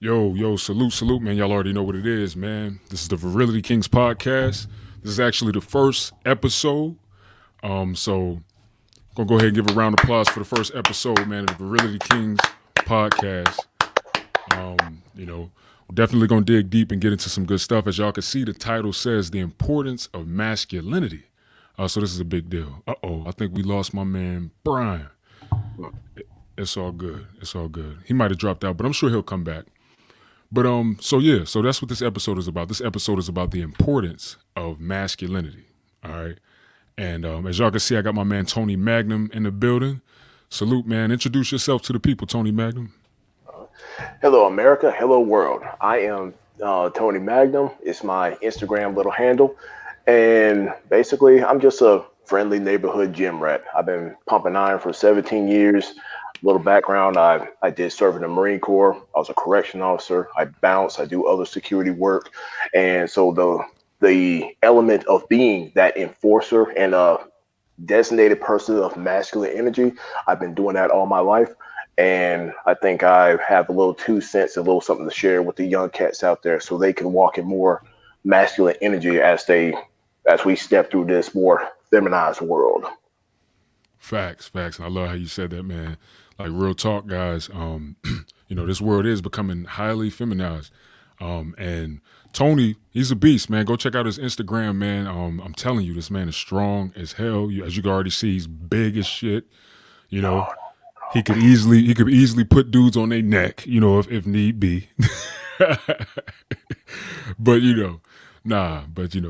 Yo, salute, man. Y'all already know what it is, man. This is the Virility Kings podcast. This is actually the first episode. So gonna go ahead and give a round of applause for the first episode, man, of the Virility Kings podcast. We're definitely gonna dig deep and get into some good stuff. As y'all can see, the title says the importance of masculinity. So this is a big deal. I think we lost my man Bryan. It's all good. It's all good. He might have dropped out, but I'm sure he'll come back. So that's what this episode is about. This episode is about the importance of masculinity. All right. And as y'all can see, I got my man Tony Magnum in the building. Salute, man. Introduce yourself to the people, Tony Magnum. Hello, America. Hello, world. I am Tony Magnum. It's my Instagram little handle. And basically, I'm just a friendly neighborhood gym rat. I've been pumping iron for 17 years. Little background, I did serve in the Marine Corps. I was a correction officer. I bounce. I do other security work. And so the element of being that enforcer and a designated person of masculine energy, I've been doing that all my life. And I think I have a little 2 cents, a little something to share with the young cats out there so they can walk in more masculine energy as we step through this more feminized world. Facts. And I love how you said that, man. Like real talk, guys. This world is becoming highly feminized. And Tony, he's a beast, man. Go check out his Instagram, man. I'm telling you, this man is strong as hell. As you can already see, he's big as shit. You know, he could easily put dudes on their neck, if need be. But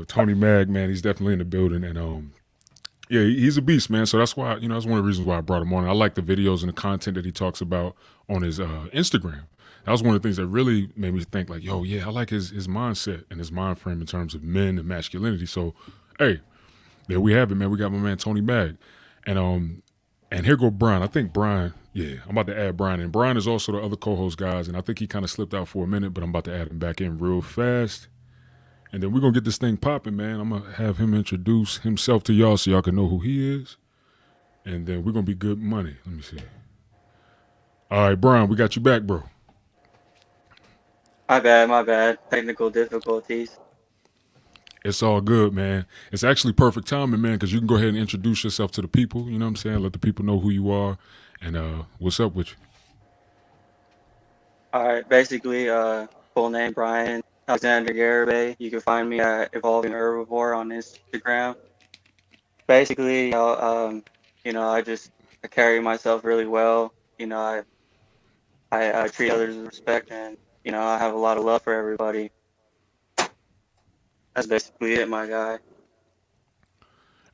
Tony Mag, man, he's definitely in the building, and yeah, he's a beast, man. So that's why, that's one of the reasons why I brought him on. I like the videos and the content that he talks about on his Instagram. That was one of the things that really made me think, like, yo, yeah, I like his mindset and his mind frame in terms of men and masculinity. So, hey, there we have it, man. We got my man Tony Mag, and here go Bryan. I think Bryan. Yeah, I'm about to add Bryan, and Bryan is also the other co-host, guys. And I think he kind of slipped out for a minute, but I'm about to add him back in real fast. And then we're going to get this thing popping, man. I'm going to have him introduce himself to y'all so y'all can know who he is. And then we're going to be good money. Let me see. All right, Bryan, we got you back, bro. My bad. Technical difficulties. It's all good, man. It's actually perfect timing, man, because you can go ahead and introduce yourself to the people. You know what I'm saying? Let the people know who you are and what's up with you. All right, basically, full name Brian Alexander Garibay. You can find me at Evolving Herbivore on Instagram. Basically, I carry myself really well. I treat others with respect, and I have a lot of love for everybody. That's basically it, my guy.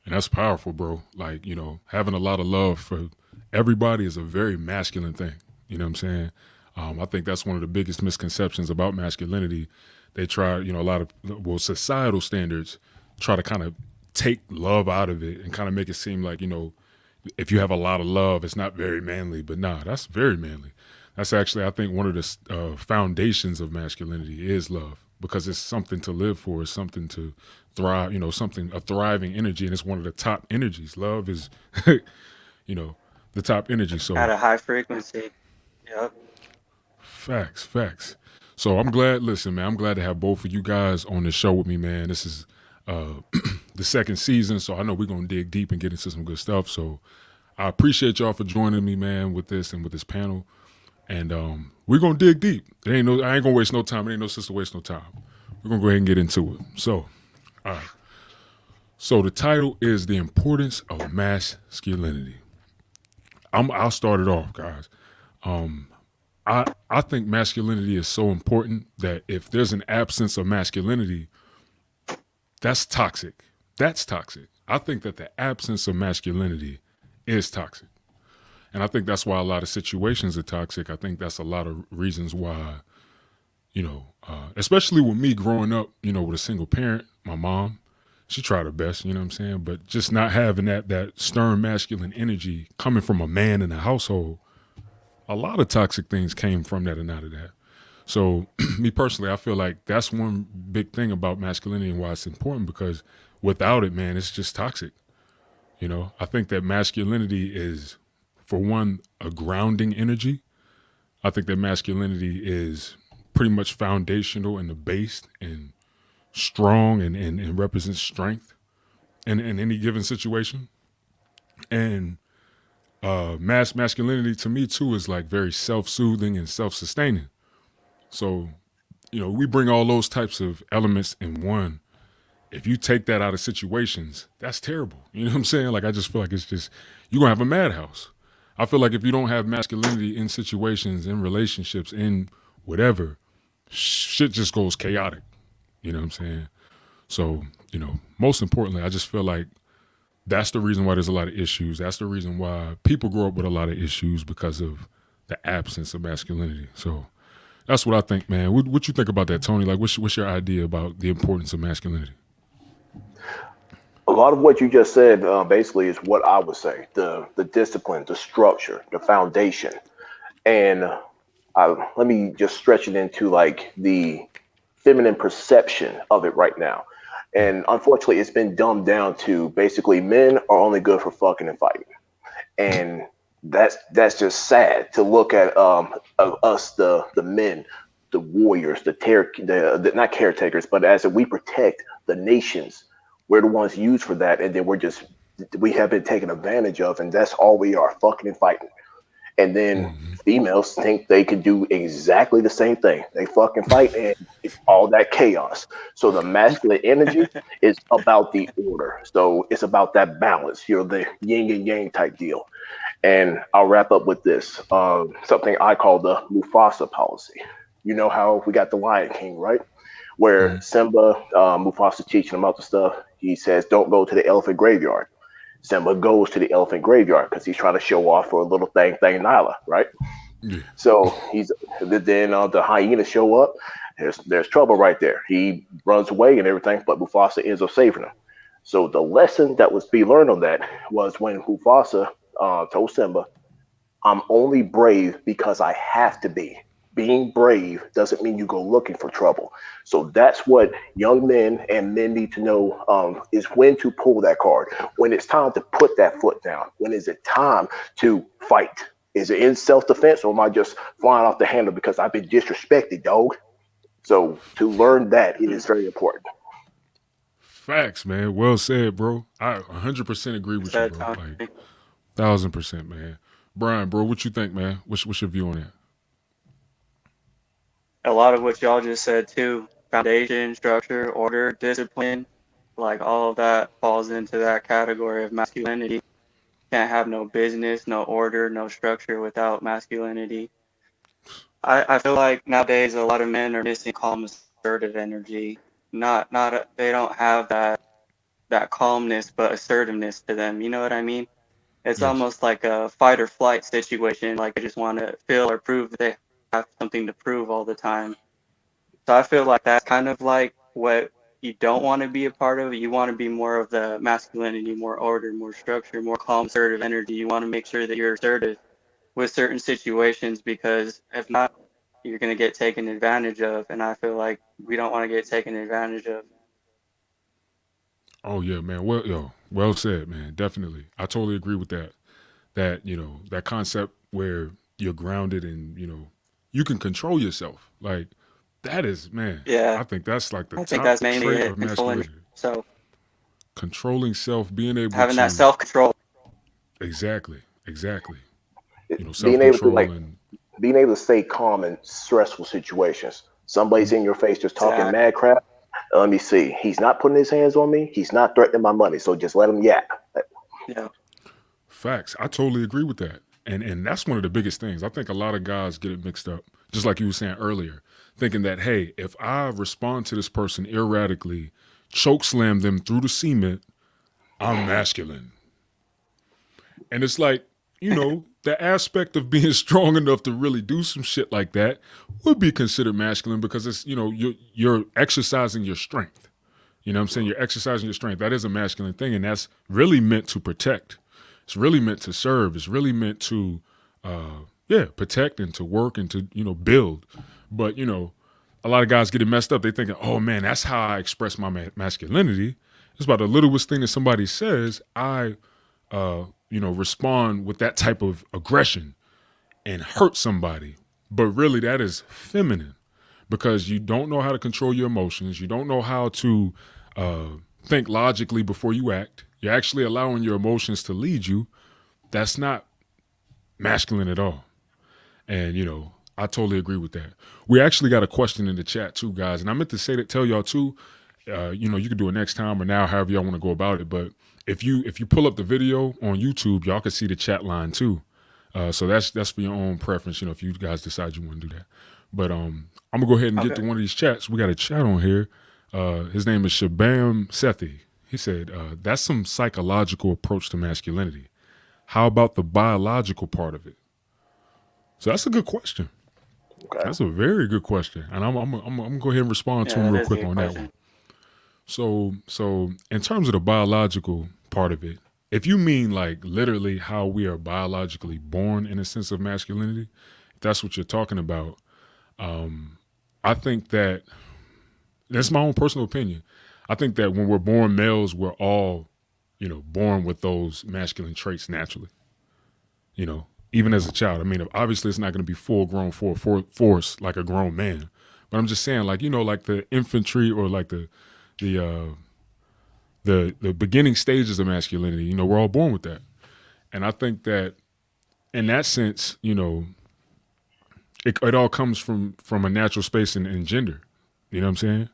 And that's powerful, bro. Like, having a lot of love for everybody is a very masculine thing. You know what I'm saying? I think that's one of the biggest misconceptions about masculinity. They try, a lot of, societal standards try to kind of take love out of it and kind of make it seem like, if you have a lot of love, it's not very manly. But nah, that's very manly. That's actually, I think, one of the foundations of masculinity is love, because it's something to live for. It's something to thrive, a thriving energy. And it's one of the top energies. Love is, the top energy. So At a high frequency. Yep. Facts. So I'm glad, listen, man, I'm glad to have both of you guys on the show with me, man. This is the second season, so I know we're going to dig deep and get into some good stuff. So I appreciate y'all for joining me, man, with this and with this panel. And we're going to dig deep. I ain't going to waste no time. It ain't no sense to waste no time. We're going to go ahead and get into it. So, all right. So the title is The Importance of Masculinity. I'll start it off, guys. I think masculinity is so important that if there's an absence of masculinity, that's toxic. That's toxic. I think that the absence of masculinity is toxic. And I think that's why a lot of situations are toxic. I think that's a lot of reasons why, especially with me growing up, with a single parent, my mom, she tried her best, you know what I'm saying? But just not having that stern masculine energy coming from a man in a household, a lot of toxic things came from that and out of that. So me personally, I feel like that's one big thing about masculinity and why it's important, because without it, man, it's just toxic. I think that masculinity is, for one, a grounding energy. I think that masculinity is pretty much foundational and the base and strong and represents strength in any given situation. And masculinity to me too is like very self-soothing and self-sustaining. So, we bring all those types of elements in one. If you take that out of situations, that's terrible. You know what I'm saying? Like, I just feel like it's just, you're going to have a madhouse. I feel like if you don't have masculinity in situations, in relationships, in whatever, shit just goes chaotic. You know what I'm saying? So, most importantly, I just feel like that's the reason why there's a lot of issues. That's the reason why people grow up with a lot of issues because of the absence of masculinity. So that's what I think, man. What you think about that, Tony? Like, what's your idea about the importance of masculinity? A lot of what you just said basically is what I would say: the discipline, the structure, the foundation. And let me just stretch it into like the feminine perception of it right now. And unfortunately, it's been dumbed down to basically men are only good for fucking and fighting. And that's just sad to look at of us, the men, the warriors, the not caretakers, but as we protect the nations, we're the ones used for that, and then we have been taken advantage of, and that's all we are, fucking and fighting. And then Mm-hmm. females think they can do exactly the same thing. They fucking fight and it's all that chaos. So the masculine energy is about the order. So it's about that balance, the yin and yang type deal. And I'll wrap up with this something I call the Mufasa policy. You know how we got the Lion King, right? Where Mm-hmm. Simba, Mufasa teaching him about the stuff, he says, don't go to the elephant graveyard. Simba goes to the elephant graveyard because he's trying to show off for a little thing Nyla, right? Yeah. So then the hyenas show up. There's trouble right there. He runs away and everything, but Mufasa ends up saving him. So the lesson that was to be learned on that was when Mufasa told Simba, "I'm only brave because I have to be. Being brave doesn't mean you go looking for trouble." So that's what young men and men need to know is when to pull that card, when it's time to put that foot down, when is it time to fight. Is it in self-defense or am I just flying off the handle because I've been disrespected, dog? So to learn that, it is very important. Facts, man. Well said, bro. I 100% agree with you, Said bro. Tony. Like, 1,000%, man. Brian, bro, what you think, man? What's your view on that? A lot of what y'all just said too. Foundation, structure, order, discipline, like all of that falls into that category of masculinity. Can't have no business, no order, no structure without masculinity. I feel like nowadays a lot of men are missing calm, assertive energy. Not they don't have that calmness but assertiveness to them. You know what I mean? It's Yes. almost like a fight or flight situation. Like they just want to feel or prove that they have something to prove all the time. So I feel like that's kind of like what you don't want to be a part of. You want to be more of the masculinity, more order, more structure, more calm, assertive energy. You want to make sure that you're assertive with certain situations because if not, you're going to get taken advantage of. And I feel like we don't want to get taken advantage of. Oh yeah, man. Well said, man. Definitely. I totally agree with that. That, that concept where you're grounded and, you can control yourself. Like, that is, man, Yeah, I think that's like the I think that's top mainly trait it. of Controlling masculinity. yourself, Controlling self, being able having that to self control. exactly. Being able to Self-control and stay calm in stressful situations. Somebody's in your face just talking Exactly. mad crap. Let me see. He's not putting his hands on me. He's not threatening my money. So just let him yap. Yeah. facts. I totally agree with that. And that's one of the biggest things. I think a lot of guys get it mixed up. Just like you were saying earlier, thinking that, hey, if I respond to this person erratically, choke slam them through the cement, I'm masculine. And it's like, the aspect of being strong enough to really do some shit like that would be considered masculine because it's, you're exercising your strength. You know what I'm saying? You're exercising your strength. That is a masculine thing. And that's really meant to protect. It's really meant to serve. It's really meant to, protect and to work and to, build. But, a lot of guys get it messed up. They thinking, oh man, that's how I express my masculinity. It's about the littlest thing that somebody says. I respond with that type of aggression and hurt somebody. But really, that is feminine because you don't know how to control your emotions. You don't know how to uh, think logically before you act. You're actually allowing your emotions to lead you. That's not masculine at all. And I totally agree with that. We actually got a question in the chat too, guys, and I meant to say that tell y'all too. You can do it next time or now, however y'all want to go about it. But if you pull up the video on YouTube, y'all can see the chat line too. So that's for your own preference. If you guys decide you want to do that. But I'm gonna go ahead and get to Okay. one of these chats. We got a chat on here. His name is Shabam Sethi. He said that's some psychological approach to masculinity. How about the biological part of it? So that's a good question. Okay. That's a very good question, and I'm gonna go ahead and respond to Yeah, him that real is a quick good on that one. question. So in terms of the biological part of it, if you mean like literally how we are biologically born in a sense of masculinity, if that's what you're talking about, I think that that's my own personal opinion. I think that when we're born males, we're all, born with those masculine traits naturally. Even as a child. I mean, obviously it's not going to be full grown force like a grown man, but I'm just saying, like like the infantry or like the the beginning stages of masculinity. We're all born with that, and I think that in that sense, it all comes from a natural space in gender. You know what I'm saying?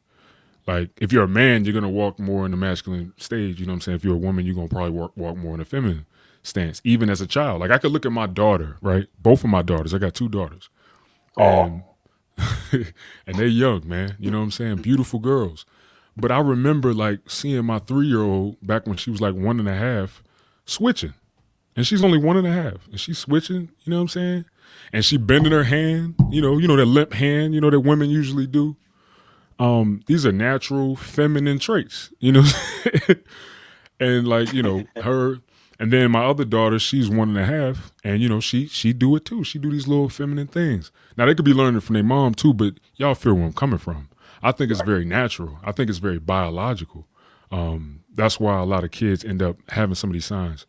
Like if you're a man, you're gonna walk more in the masculine stage. You know what I'm saying? If you're a woman, you're gonna probably walk more in a feminine stance. Even as a child, like I could look at my daughter, right? Both of my daughters. I got two daughters, Oh, and and they're young, man. You know what I'm saying? Beautiful girls. But I remember like seeing my 3 year old back when she was like 1.5 switching. And she's only 1.5. And she's switching, you know what I'm saying? And she bending her hand, that limp hand, that women usually do. These are natural feminine traits, and like her, and then my other daughter, she's 1.5, and she do it too. She do these little feminine things. Now they could be learning from their mom too, but y'all feel where I'm coming from. I think it's right. very natural. I think it's very biological. That's why a lot of kids end up having some of these signs.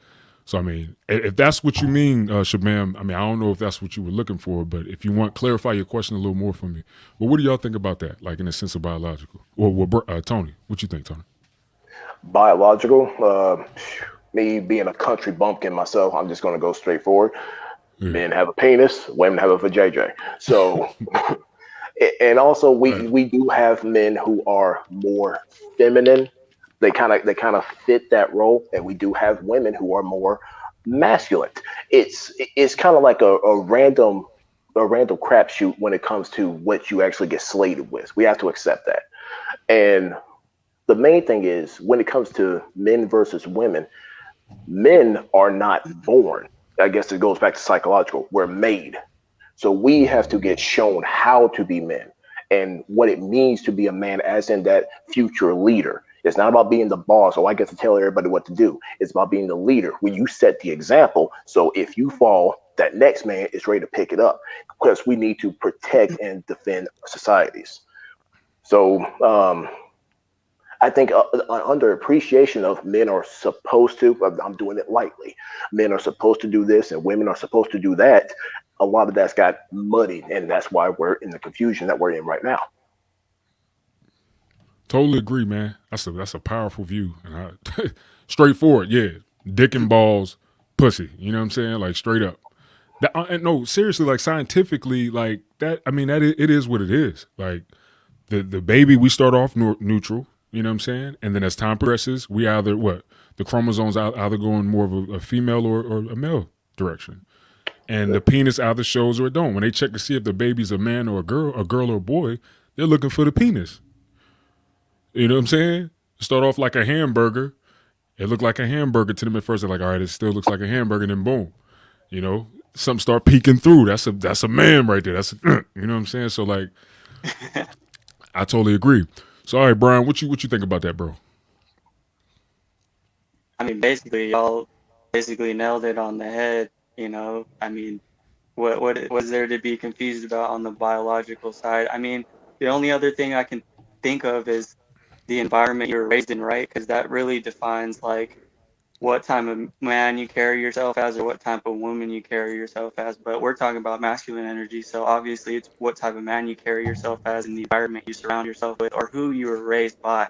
So I mean, if that's what you mean, Shabam, I mean, I don't know if that's what you were looking for, but if you want, clarify your question a little more for me. But what do y'all think about that, like in the sense of biological? Well, Tony, what you think, Tony? Biological. Me being a country bumpkin myself, I'm just going to go straight forward. Yeah. Men have a penis, women have a vajayjay. So, and also Right. we do have men who are more feminine. They kind of fit that role, and we do have women who are more masculine. It's kind of like a random crapshoot when it comes to what you actually get slated with. We have to accept that. And the main thing is when it comes to men versus women, men are not born. I guess it goes back to psychological. We're made. So we have to get shown how to be men and what it means to be a man, as in that future leader. It's not about being the boss, or I get to tell everybody what to do. It's about being the leader when you set the example. So if you fall, that next man is ready to pick it up because we need to protect and defend our societies. So I think under appreciation of men are supposed to, I'm doing it lightly, men are supposed to do this and women are supposed to do that. A lot of that's got muddied, and that's why we're in the confusion that we're in right now. Totally agree, man. That's a powerful view. And straightforward, yeah. Dick and balls, pussy. You know what I'm saying? Like straight up. And no, seriously, like scientifically, like that. I mean, it is what it is. Like the baby, we start off neutral. You know what I'm saying? And then as time progresses, we either what the chromosomes either go in more of a female or a male direction, and the penis either shows or it don't. When they check to see if the baby's a man or a girl or a boy, they're looking for the penis. You know what I'm saying? Start off like a hamburger. It looked like a hamburger to them at first. They're like, all right, it still looks like a hamburger. And then boom, something start peeking through. That's a man right there. You know what I'm saying? So like, I totally agree. So all right, Brian, what you think about that, bro? I mean, basically, y'all basically nailed it on the head. I mean, what was there to be confused about on the biological side? I mean, the only other thing I can think of is the environment you were raised in, right? Because that really defines like what type of man you carry yourself as or what type of woman you carry yourself as. But we're talking about masculine energy. So obviously it's what type of man you carry yourself as in the environment you surround yourself with or who you were raised by.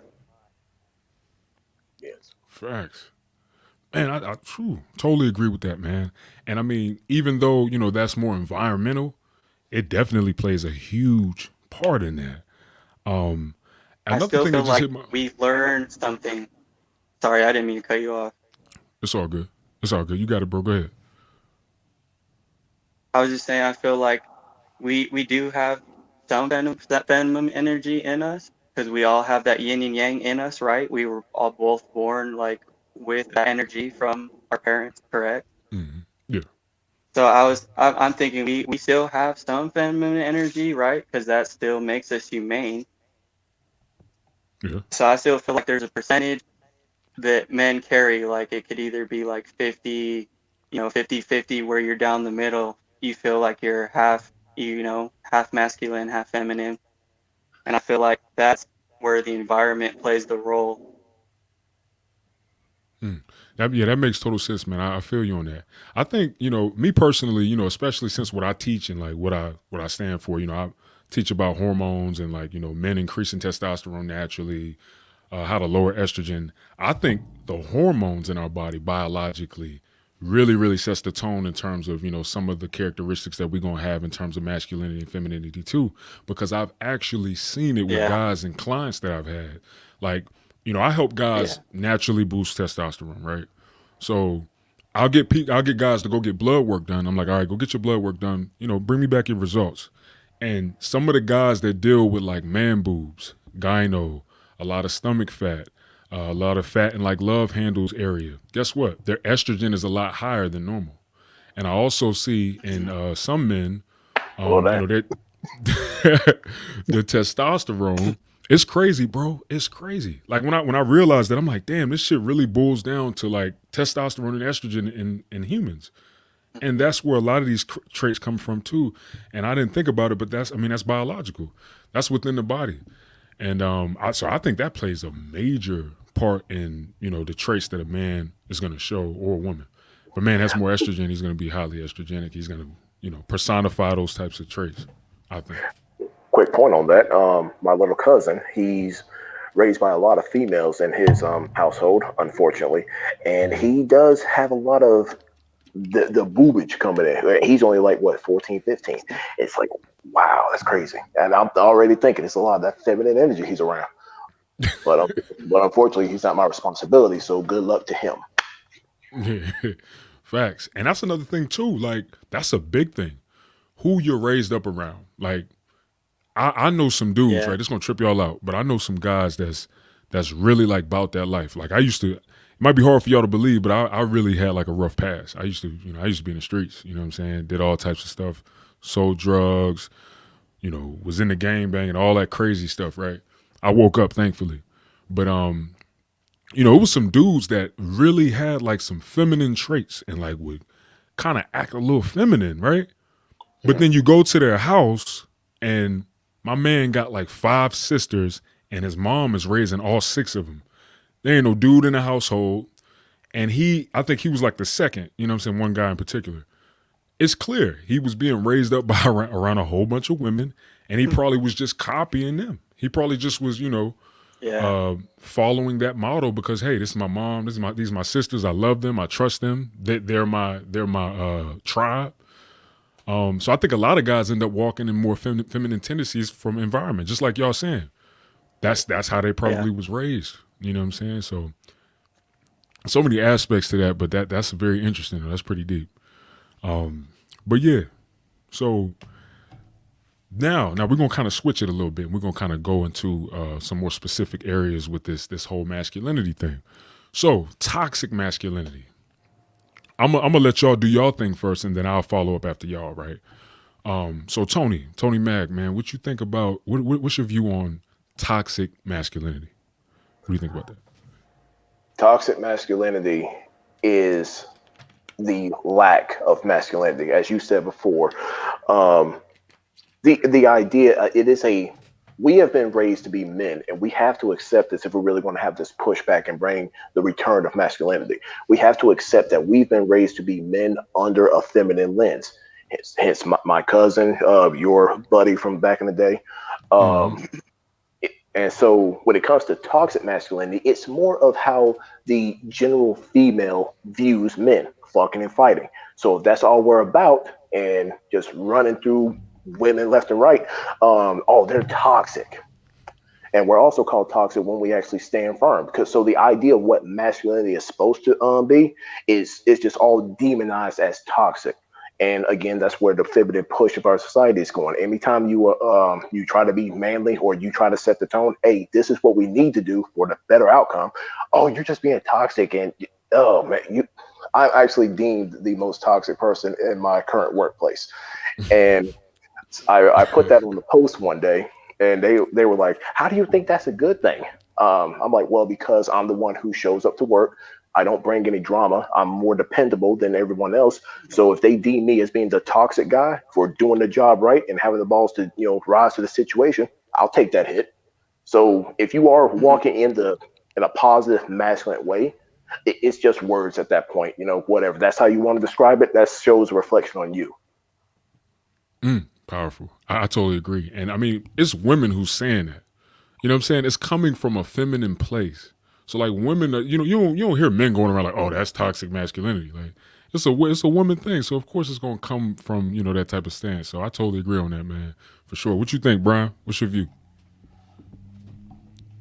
Yes. Facts. Man, I totally agree with that, man. And I mean, even though, that's more environmental, it definitely plays a huge part in that. Um, I Another still thing that feel just like hit my, we learned something. Sorry, I didn't mean to cut you off. it's all good. It's all good. You got it, bro. Go ahead. I was just saying I feel like we do have some venom energy in us because we all have that yin and yang in us, right? We were all both born like with that energy from our parents, correct? Yeah, So I'm thinking we still have some feminine energy, right? Because that still makes us humane. yeah. So I still feel like there's a percentage that men carry, like it could either be like 50, 50-50 where you're down the middle. You feel like you're half masculine, half feminine. And I feel like that's where the environment plays the role. Mm. That makes total sense, man. I feel you on that. I think me personally, especially since what I teach and like what I stand for, I teach about hormones and like men increasing testosterone naturally, how to lower estrogen. I think the hormones in our body biologically really sets the tone in terms of some of the characteristics that we're gonna have in terms of masculinity and femininity too. Because I've actually seen it with Yeah, guys and clients that I've had. Like I help yeah, guys naturally boost testosterone, right? So I'll get guys to go get blood work done. I'm like, all right, go get your blood work done. Bring me back your results. And some of the guys that deal with like man boobs, gyno, a lot of stomach fat, a lot of fat in like love handles area. Guess what? Their estrogen is a lot higher than normal. And I also see in some men, Well, that that the testosterone. It's crazy, bro. It's crazy. Like when I realized that, I'm like, damn, this shit really boils down to like testosterone and estrogen in humans, and that's where a lot of these traits come from too. And I didn't think about it, but that's biological. That's within the body, and so I think that plays a major part in the traits that a man is going to show or a woman. If a man has more estrogen, he's going to be highly estrogenic. He's going to personify those types of traits. I think. quick point on that. My little cousin, he's raised by a lot of females in his household, unfortunately, and Mm-hmm. he does have a lot of the boobage coming in. He's only like what 14, 15. It's like wow, that's crazy. And I'm already thinking it's a lot of that feminine energy he's around. But but unfortunately, he's not my responsibility. So good luck to him. Facts, and that's another thing too. Like that's a big thing. Who you're raised up around. Like I know some dudes, yeah, right? It's gonna trip y'all out, but I know some guys that's really like about that life. Like I used to. It might be hard for y'all to believe, but I really had like a rough past. I used to be in the streets. You know what I'm saying? Did all types of stuff, sold drugs. Was in the game banging, all that crazy stuff. Right? I woke up thankfully, but it was some dudes that really had like some feminine traits and like would kind of act a little feminine, right? But then you go to their house and my man got like five sisters and his mom is raising all six of them. There ain't no dude in the household. And I think he was like the second, you know what I'm saying? One guy in particular. It's clear he was being raised up by around a whole bunch of women and he probably was just copying them. He probably just was, yeah, following that model because hey, this is my mom, these are my sisters. I love them. I trust them. They're my tribe. So I think a lot of guys end up walking in more feminine tendencies from environment, just like y'all saying. That's how they yeah. probably was raised. You know what I'm saying? So many aspects to that, but that's very interesting. That's pretty deep. But yeah, so now we're gonna kind of switch it a little bit. We're gonna kind of go into some more specific areas with this whole masculinity thing. So toxic masculinity. I'm gonna let y'all do y'all thing first, and then I'll follow up after y'all, right? So Tony Mag, man, what you think about what's your view on toxic masculinity? What do you think about that? Toxic masculinity is the lack of masculinity, as you said before. Um, the idea it is a We have been raised to be men, and we have to accept this if we're really going to have this pushback and bring the return of masculinity. We have to accept that we've been raised to be men under a feminine lens. Hence my cousin, your buddy from back in the day. Mm-hmm. Um, and so when it comes to toxic masculinity, it's more of how the general female views men fucking and fighting. So if that's all we're about and just running through women left and right, oh, they're toxic. And we're also called toxic when we actually stand firm. Because so the idea of what masculinity is supposed to be is just all demonized as toxic. And again, that's where the feminine push of our society is going. Anytime you try to be manly or you try to set the tone, hey, this is what we need to do for the better outcome. Oh, you're just being toxic, and oh man, I'm actually deemed the most toxic person in my current workplace. And I put that on the post one day, and they were like, "How do you think that's a good thing?" I'm like, "Well, because I'm the one who shows up to work. I don't bring any drama. I'm more dependable than everyone else. So if they deem me as being the toxic guy for doing the job right and having the balls to rise to the situation, I'll take that hit. So if you are Mhm. walking in a positive masculine way, it's just words at that point. Whatever. That's how you want to describe it. That shows a reflection on you. Powerful. I totally agree. And I mean, it's women who's saying that. You know what I'm saying? It's coming from a feminine place. So like women, are, you don't hear men going around like, oh, that's toxic masculinity. Like it's a woman thing. So of course it's gonna come from that type of stance. So I totally agree on that, man, for sure. What you think, Brian? What's your view?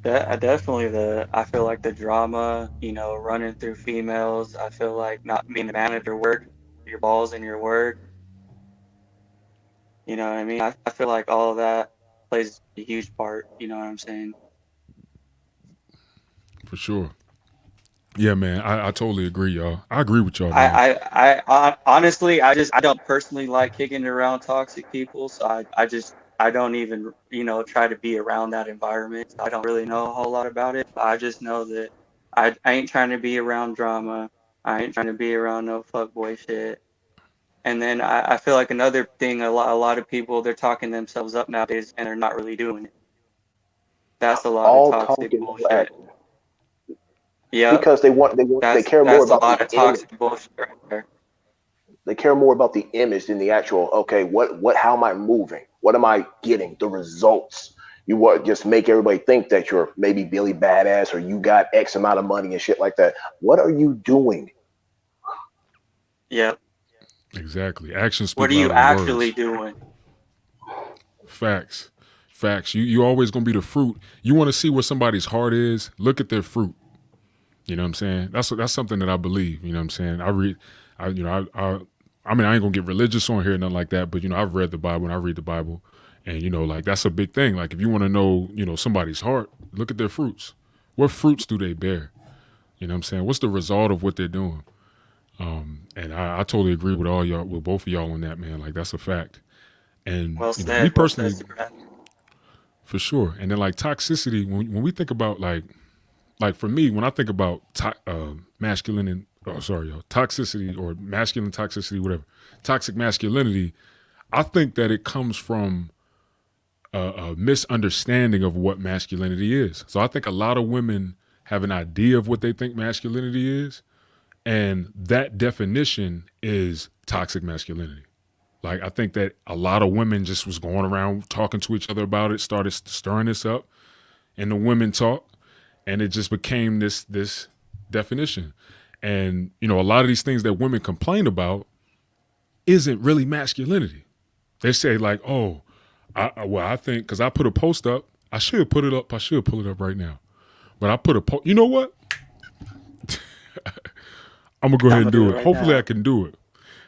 Definitely I feel like the drama, running through females. I feel like not being a man of your word, your balls and your word. You know what I mean? I feel like all of that plays a huge part. You know what I'm saying? For sure. Yeah, man. I totally agree, y'all. I agree with y'all, man. Honestly, I don't personally like kicking around toxic people, so I don't even try to be around that environment. So I don't really know a whole lot about it. But I just know that I ain't trying to be around drama. I ain't trying to be around no fuckboy shit. And then I feel like another thing, a lot of people, they're talking themselves up nowadays and they're not really doing it. That's a lot of All toxic talking, no bullshit. action, Yep, because they that's care more that's a about the lot of image. toxic bullshit right there. They care more about the image than the actual. Okay, what? How am I moving? What am I getting? The results. You want just make everybody think that you're maybe Billy Badass or you got X amount of money and shit like that. What are you doing? Yep. Exactly. Actions What speak are you louder than actually words. doing? Facts. Facts. You always gonna be the fruit. You want to see where somebody's heart is. Look at their fruit. You know what I'm saying? That's something that I believe. You know what I'm saying? I read. I you know I mean I ain't gonna get religious on here, nothing like that. But I've read the Bible and I read the Bible, and like that's a big thing. Like if you want to know somebody's heart, look at their fruits. What fruits do they bear? You know what I'm saying? What's the result of what they're doing? And I totally agree with all y'all, with both of y'all on that, man. Like that's a fact. And Well me said. Well said, personally, Sabrina. for sure. And then like toxicity, when we think about like for me, when I think about masculine and oh sorry, yo, toxicity or masculine toxicity, whatever, toxic masculinity, I think that it comes from a misunderstanding of what masculinity is. So I think a lot of women have an idea of what they think masculinity is, and that definition is toxic masculinity. Like I think that a lot of women just was going around talking to each other about it, started stirring this up, and the women talked, and it just became this definition. And a lot of these things that women complain about isn't really masculinity. They say like, "Oh, well, I think because I put a post up, I should put it up. I should pull it up right now, but I put a post. You know what? I'm gonna go I'm ahead gonna and do do it it. right Hopefully, I now. can do it.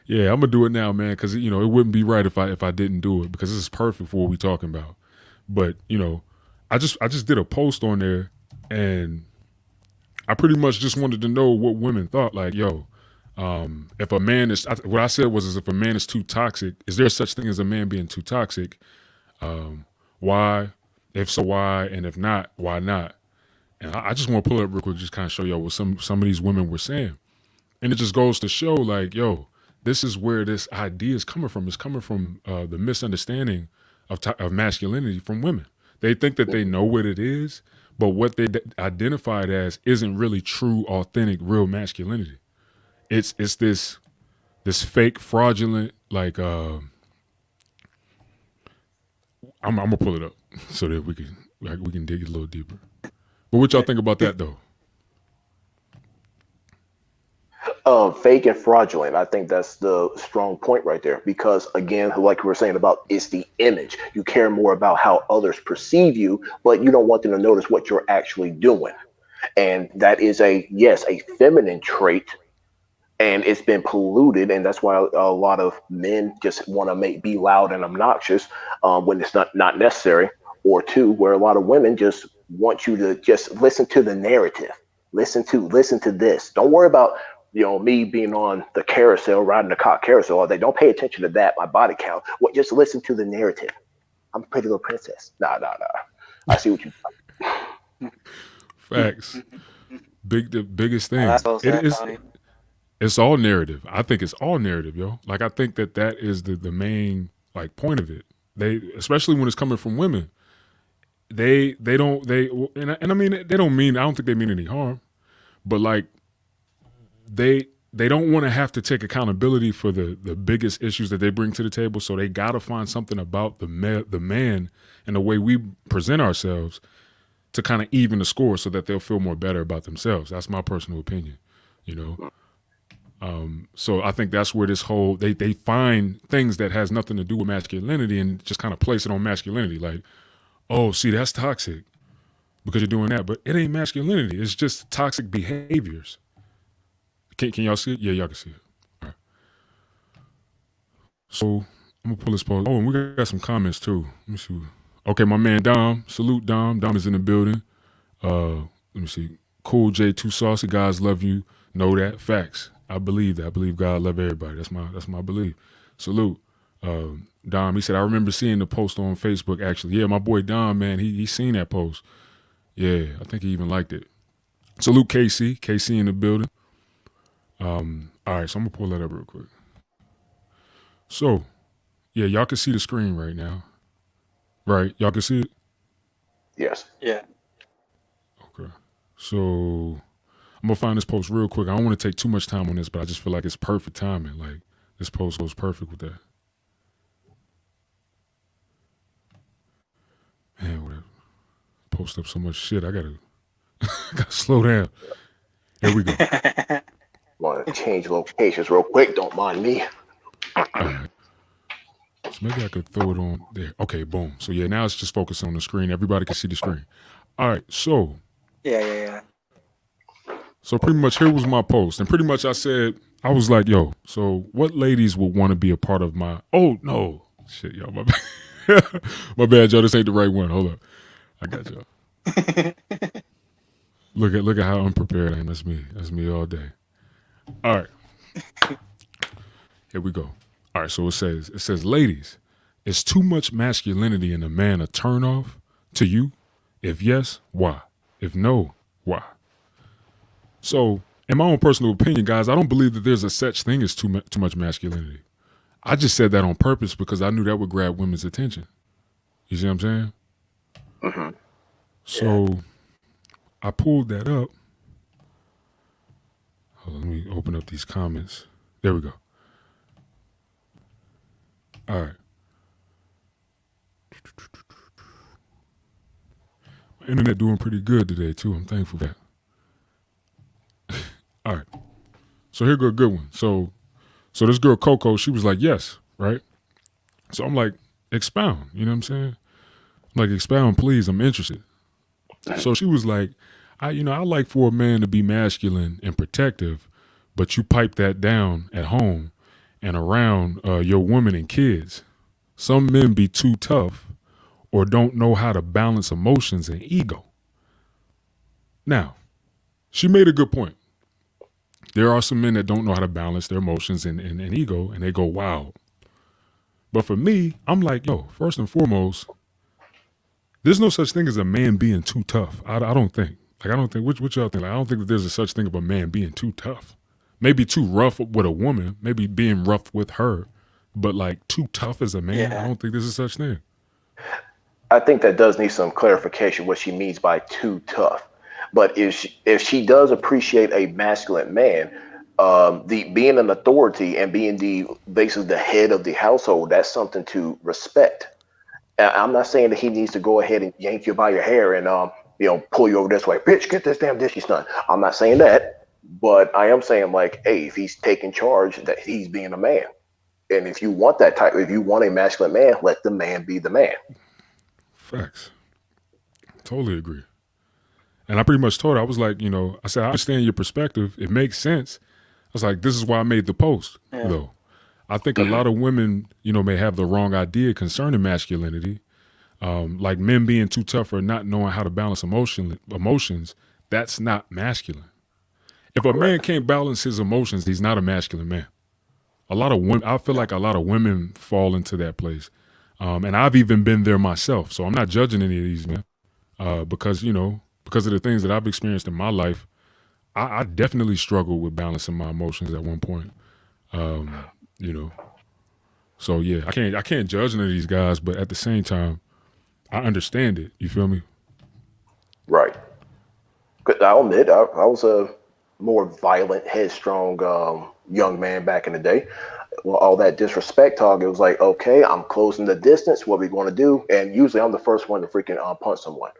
Yeah, I'm gonna do it now, man, because it wouldn't be right if I didn't do it because this is perfect for what we talking about. But I just did a post on there, and I pretty much just wanted to know what women thought. Like, yo, if a man is, what I said was, is if a man is too toxic, is there such thing as a man being too toxic? Why? If so, why? And if not, why not? And I just want to pull it up real quick, just kind of show y'all what some of these women were saying. And it just goes to show, like, yo, this is where this idea is coming from. It's coming from the misunderstanding of masculinity from women. They think that they know what it is, but what they identify it as isn't really true, authentic, real masculinity. It's this fake, fraudulent, like I'm gonna pull it up so that we can dig it a little deeper. But what y'all think about that though? Fake and fraudulent. I think that's the strong point right there. Because again, like we were saying about, it's the image. You care more about how others perceive you, but you don't want them to notice what you're actually doing. And that is a feminine trait, and it's been polluted, and that's why a lot of men just want to be loud and obnoxious when it's not necessary. Or two, where a lot of women just want you to just listen to the narrative, listen to this. Don't worry about me being on the carousel, riding the cock carousel all day. Don't pay attention to that, my body count. What? Just listen to the narrative. I'm a pretty little princess. Nah. I see what you. Facts. The biggest Oh, thing. that's so It sad, is. Tony. It's all narrative. I think it's all narrative, yo. Like I think that is the main like point of it. They, especially when it's coming from women, they don't they and I mean they don't mean, I don't think they mean any harm, but like they don't want to have to take accountability for the biggest issues that they bring to the table. So they gotta find something about the man and the way we present ourselves to kind of even the score so that they'll feel more better about themselves. That's my personal opinion, you know. So I think that's where this whole they find things that has nothing to do with masculinity and just kind of place it on masculinity. Like, oh, see, that's toxic because you're doing that, but it ain't masculinity. It's just toxic behaviors. Can y'all see it? Yeah, y'all can see it. All right. So I'm gonna pull this post. Oh, and we got some comments too. Let me see. Okay, my man Dom. Salute Dom. Dom is in the building. Let me see. Cool J, too saucy. Guys love you. Know that. Facts. I believe that. I believe God love everybody. That's my belief. Salute. Dom, he said, I remember seeing the post on Facebook actually. Yeah, my boy Dom, man, he seen that post. Yeah, I think he even liked it. Salute KC. KC in the building. All right, so I'm gonna pull that up real quick. So, yeah, y'all can see the screen right now. Right? Y'all can see it? Yes. Yeah. Okay. So I'm gonna find this post real quick. I don't want to take too much time on this, but I just feel like it's perfect timing. Like this post goes perfect with that. Man, whatever. Post up so much shit. I gotta slow down. Here we go. Want to change locations real quick? Don't mind me. All right. So maybe I could throw it on there. Okay, boom. So yeah, now it's just focusing on the screen. Everybody can see the screen. All right. So Yeah. pretty much here was my post, and pretty much I said I was like, yo. So what ladies would want to be a part of my? Oh no, shit, y'all. My bad. My bad, y'all. This ain't the right one. Hold up. I got y'all. Look at how unprepared I am. That's me. That's me all day. All right. Here we go. All right, so it says, ladies, is too much masculinity in a man a turnoff to you? If yes, why? If no, why? So, in my own personal opinion, guys, I don't believe that there's a such thing as too much masculinity. I just said that on purpose because I knew that would grab women's attention. You see what I'm saying? Mm-hmm. So, I pulled that up. Hold on, let me open up these comments. There we go. All right. My internet doing pretty good today too. I'm thankful for that. All right. So here go a good one. So this girl Coco, she was like, yes, right? So I'm like, expound. You know what I'm saying? I'm like, expound, please. I'm interested. So she was like, I like for a man to be masculine and protective, but you pipe that down at home and around your women and kids. Some men be too tough or don't know how to balance emotions and ego. Now, she made a good point. There are some men that don't know how to balance their emotions and ego, and they go wild. But for me, I'm like, yo, first and foremost, there's no such thing as a man being too tough. I don't think. Like, I don't think, what y'all think? Like, I don't think that there's a such thing of a man being too tough. Maybe too rough with a woman, maybe being rough with her, but like too tough as a man, I Yeah. don't think there's a such thing. I think that does need some clarification what she means by too tough. But if she does appreciate a masculine man, the being an authority and being the basically the head of the household, that's something to respect. I'm not saying that he needs to go ahead and yank you by your hair and pull you over this way, bitch, get this damn dishes done. I'm not saying that, but I am saying like, hey, if he's taking charge, that he's being a man. And if you want that type, if you want a masculine man, let the man be the man. Facts. Totally agree. And I pretty much told her, I was like, I said, I understand your perspective. It makes sense. I was like, this is why I made the post, Yeah. though. I think a Mm-hmm. lot of women, may have the wrong idea concerning masculinity. Like men being too tough or not knowing how to balance emotions, that's not masculine. If a man Correct. can't balance his emotions, he's not a masculine man. A lot of women, I feel No. like a lot of women fall into that place. And I've even been there myself. So I'm not judging any of these men because of the things that I've experienced in my life. I definitely struggled with balancing my emotions at one point. Um, you know, so yeah, I can't judge none of these guys, but at the same time, I understand it. You feel me? Right. 'Cause I'll admit, I was a more violent, headstrong young man back in the day. Well, all that disrespect talk, it was like, okay, I'm closing the distance. What we going to do? And usually, I'm the first one to freaking punch someone.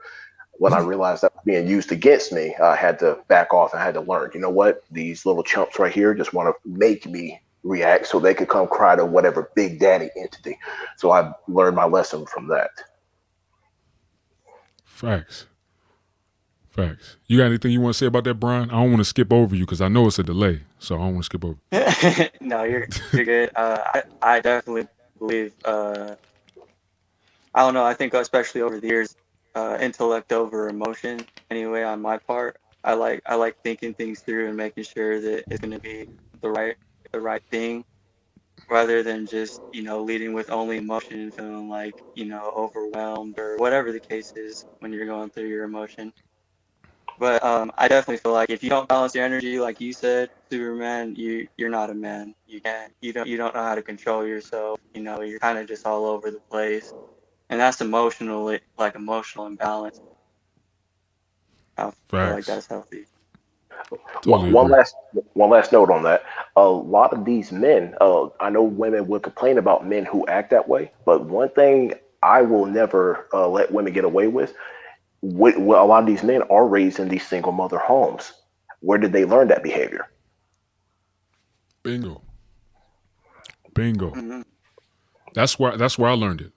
When I realized that was being used against me, I had to back off and I had to learn. You know what? These little chumps right here just want to make me react so they could come cry to whatever big daddy entity. So I learned my lesson from that. Facts. Facts. You got anything you want to say about that, Brian? I don't want to skip over you because I know it's a delay, so I don't want to skip over. No, you're good. I definitely believe. I don't know. I think especially over the years, intellect over emotion. Anyway, on my part, I like thinking things through and making sure that it's going to be the right the right thing, rather than just leading with only emotion and feeling like overwhelmed or whatever the case is when you're going through your emotion. But I definitely feel like if you don't balance your energy, like you said, Superman, you're not a man. You can't. You don't know how to control yourself. You're kind of just all over the place, and that's emotionally like emotional imbalance. I feel like Facts. that's healthy. Totally One agree. last note on that. A lot of these men, I know women would complain about men who act that way, but one thing I will never let women get away with, well, a lot of these men are raised in these single mother homes. Where did they learn that behavior? Bingo. Bingo. Hmm. That's where I learned it.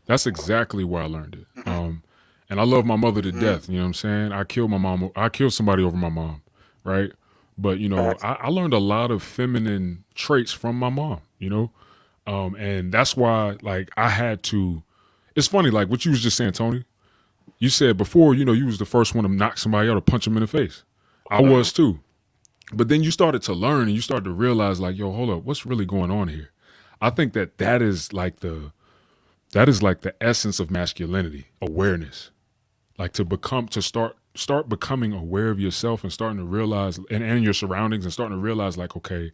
That's exactly where I learned it. Hmm. And I love my mother to Hmm. death. You know what I'm saying? I killed my mom. I killed somebody over my mom, right? But Facts. I learned a lot of feminine traits from my mom. And that's why like I had to. It's funny, like what you was just saying, Tony. You said before, you was the first one to knock somebody out or punch them in the face. I Hmm. was too. But then you started to learn and you started to realize, like, yo, hold up, what's really going on here? I think that is like the essence of masculinity, awareness. Like to start becoming aware of yourself and starting to realize and your surroundings and starting to realize like, okay,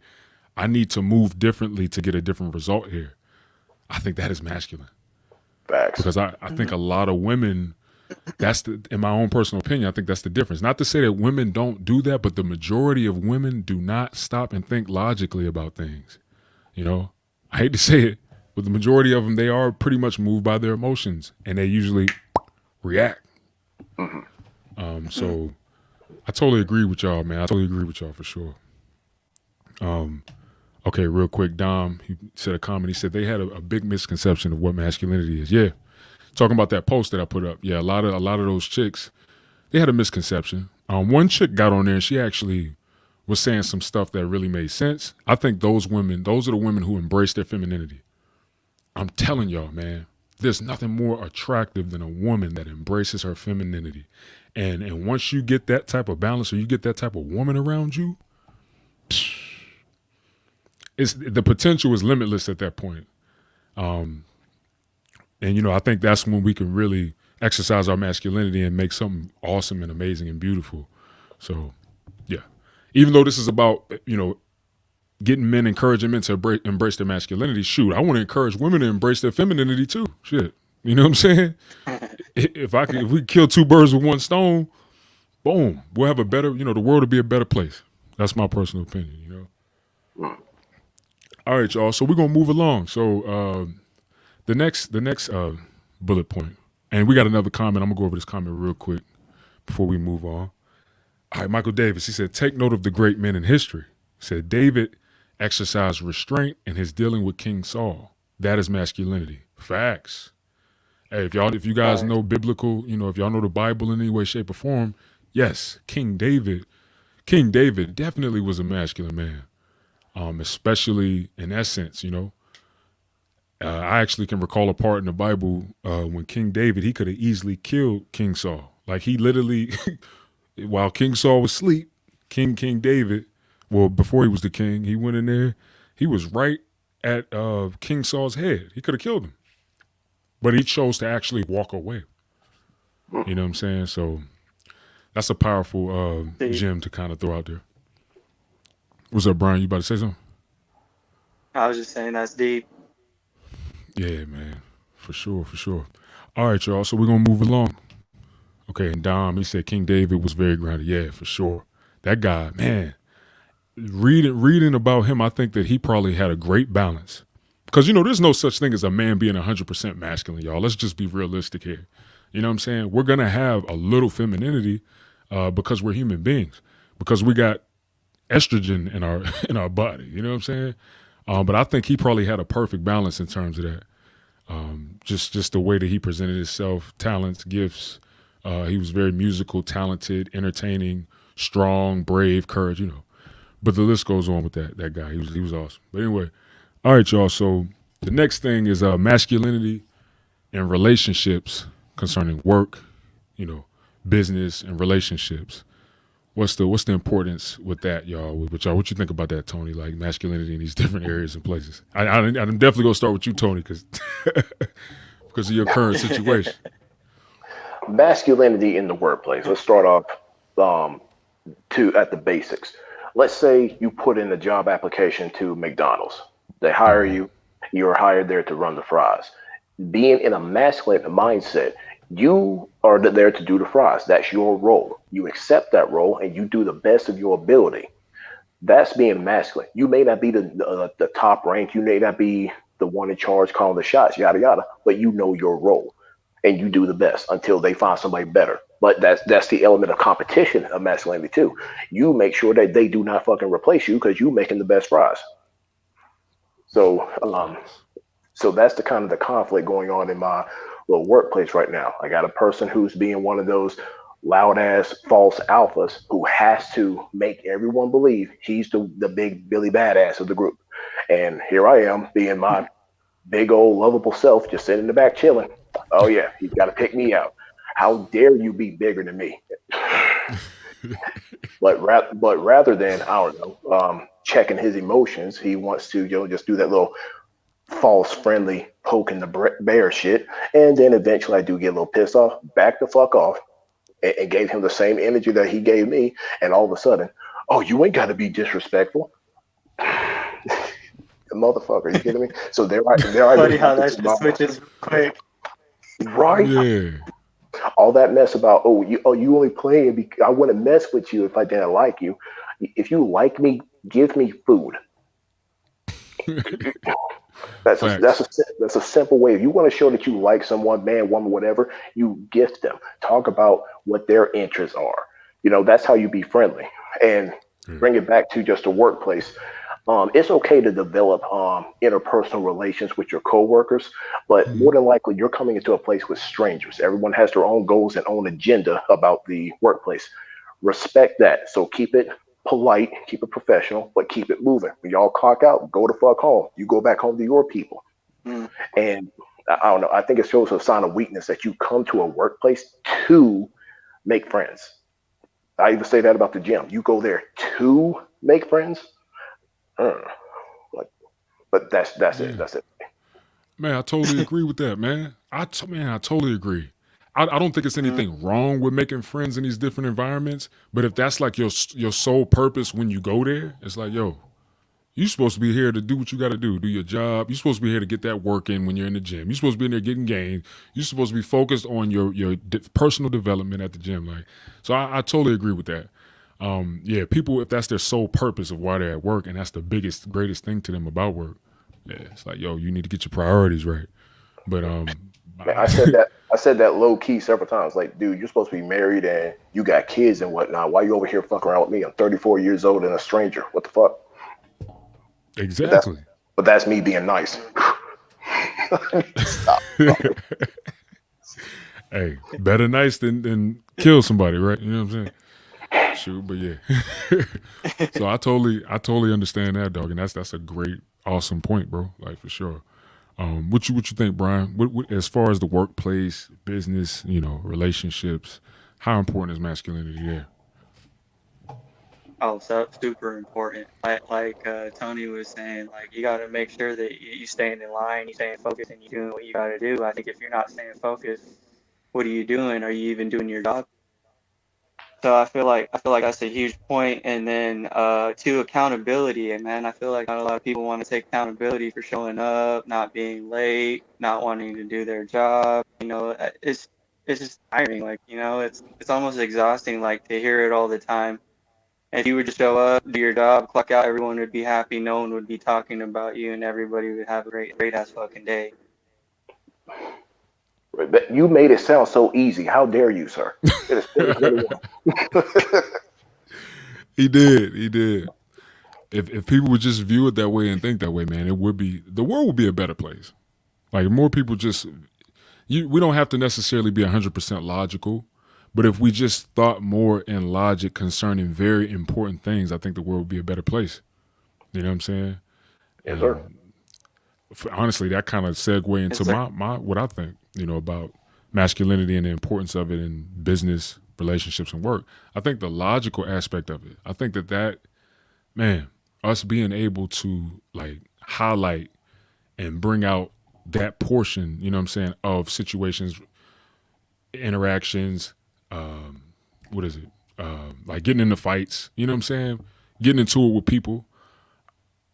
I need to move differently to get a different result here. I think that is masculine. Facts. Because I think Hmm. a lot of women, in my own personal opinion, I think that's the difference. Not to say that women don't do that, but the majority of women do not stop and think logically about things. You know, I hate to say it, but the majority of them, they are pretty much moved by their emotions and they usually react. Hmm. Hmm. So I totally agree with y'all, man. I totally agree with y'all for sure. Um, okay, real quick, Dom, he said a comment. He said they had a big misconception of what masculinity is. Yeah, talking about that post that I put up. Yeah, a lot of those chicks, they had a misconception. One chick got on there and she actually was saying some stuff that really made sense. I think those are the women who embrace their femininity. I'm telling y'all, man, there's nothing more attractive than a woman that embraces her femininity. And once you get that type of balance or you get that type of woman around you, it's the potential is limitless at that point. Um, and I think that's when we can really exercise our masculinity and make something awesome and amazing and beautiful. So yeah, even though this is about getting men, encouraging men to embrace their masculinity, shoot, I want to encourage women to embrace their femininity too. Shit. You know what I'm saying? If we kill two birds with one stone, boom, we'll have a better, the world will be a better place. That's my personal opinion. Mm. All right, y'all. So we're gonna move along. So the next bullet point, and we got another comment. I'm gonna go over this comment real quick before we move on. All right, Michael Davis. He said, "Take note of the great men in history." He said David exercised restraint in his dealing with King Saul. That is masculinity. Facts. Hey, if you guys Facts. know biblical, if y'all know the Bible in any way, shape, or form, yes, King David definitely was a masculine man. Especially in essence, I actually can recall a part in the Bible when King David, he could have easily killed King Saul. Like he literally, while King Saul was asleep, King David, well, before he was the king, he went in there, he was right at King Saul's head. He could have killed him, but he chose to actually walk away. Mm. You know what I'm saying? So that's a powerful See, gem to kind of throw out there. What's up, Brian? You about to say something? I was just saying that's deep. Yeah, man. For sure, for sure. All right, y'all. So we're gonna move along. Okay, and Dom, he said King David was very grounded. Yeah, for sure. That guy, man. Reading about him, I think that he probably had a great balance. Because there's no such thing as a man being 100% masculine, y'all. Let's just be realistic here. You know what I'm saying? We're gonna have a little femininity because we're human beings. Because we got estrogen in our in our body. You know what I'm saying? But I think he probably had a perfect balance in terms of that. Just the way that he presented himself, talents, gifts. He was very musical, talented, entertaining, strong, brave, courage. But the list goes on with that guy. He was awesome. But anyway, all right, y'all. So the next thing is masculinity and relationships concerning work, you know, business and relationships. What's the importance with that, y'all? With y'all, what you think about that, Tony? Like masculinity in these different areas and places. I'm definitely gonna start with you, Tony, because because of your current situation. Masculinity in the workplace. Let's start off um, at the basics. Let's say you put in a job application to McDonald's. They hire Hmm. you. You're hired there to run the fries. Being in a masculine mindset, you are there to do the fries. That's your role. You accept that role and you do the best of your ability. That's being masculine. You may not be the top rank. You may not be the one in charge calling the shots, yada yada, but you know your role and you do the best until they find somebody better. But that's the element of competition of masculinity too. You make sure that they do not fucking replace you because you making the best fries. So Facts. so that's the kind of the conflict going on in my little workplace right now. I got a person who's being one of those loud ass false alphas who has to make everyone believe he's the big Billy badass of the group. And here I am being my big old lovable self, just sitting in the back chilling. Oh yeah, he's got to pick me out. How dare you be bigger than me? But rather than I don't know, checking his emotions, he wants to just do that little false friendly poking the bear shit, and then eventually I do get a little pissed off, back the fuck off, and gave him the same energy that he gave me, and all of a sudden, oh, you ain't got to be disrespectful, motherfucker. You kidding me? So there I go Funny back how that into just my switches real quick. right. Yeah. All that mess about you only playing because I wouldn't mess with you if I didn't like you. If you like me, give me food. Facts. That's a simple way. If you want to show that you like someone, man, woman, whatever, you gift them. Talk about what their interests are. That's how you be friendly. And Yeah. bring it back to just a workplace. It's okay to develop interpersonal relations with your coworkers, but more Mhm. than likely, you're coming into a place with strangers. Everyone has their own goals and own agenda about the workplace. Respect that. So keep it polite, keep it professional, but keep it moving. When y'all clock out, go to fuck home. You go back home to your people. Mm. And I don't know. I think it shows a sign of weakness that you come to a workplace to make friends. I even say that about the gym. You go there to make friends. Uh, like, but that's it. Yeah. That's it. Man, I totally agree with that, man. I totally agree. I don't think it's Mm. anything wrong with making friends in these different environments, but if that's like your sole purpose when you go there, it's like, yo, You're supposed to be here to do what you got to do your job. You're supposed to be here to get that work in when you're in the gym. You're supposed to be in there getting gains. You're supposed to be focused on your personal development at the gym. Like, so I totally agree with that. Yeah, people, if that's their sole purpose of why they're at work, and that's the biggest, greatest thing to them about work, yeah, it's like, yo, you need to get your priorities right. But Man, I said that low key several times. Like, dude, you're supposed to be married and you got kids and whatnot. Why you over here fucking around with me? I'm 34 years old and a stranger. What the fuck? But that's exactly. but that's me being nice. Stop. Hey, better nice than kill somebody, right? You know what I'm saying? Shoot, but yeah. So I totally understand that, dog, and that's a great, awesome point, bro. Like for sure. What you think, Brian? As far as the workplace, business, relationships, how important is masculinity there? Oh, so super important. Like Tony was saying, like you got to make sure that you staying in line, you staying focused, and you doing what you got to do. I think if you're not staying focused, what are you doing? Are you even doing your job? So I feel like that's a huge point. And then to accountability, and man, I feel like not a lot of people want to take accountability for showing up, not being late, not wanting to do their job. It's just tiring. Like it's almost exhausting. Like to hear it all the time. And if you would just show up, do your job, clock out, everyone would be happy. No one would be talking about you, and everybody would have a great ass fucking day. You made it sound so easy. How dare you, sir? It is 2021. He did. He did. If people would just view it that way and think that way, man, the world would be a better place. Like more people just we don't have to necessarily be 100% logical, but if we just thought more in logic concerning very important things, I think the world would be a better place. You know what I'm saying? Yes, sir. And honestly, that kind of segue into Yes, sir. my what I think, about masculinity and the importance of it in business, relationships, and work. I think the logical aspect of it. I think that man, us being able to like highlight and bring out that portion, you know what I'm saying, of situations, interactions, um, what is it? Like getting into fights, you know what I'm saying? Getting into it with people.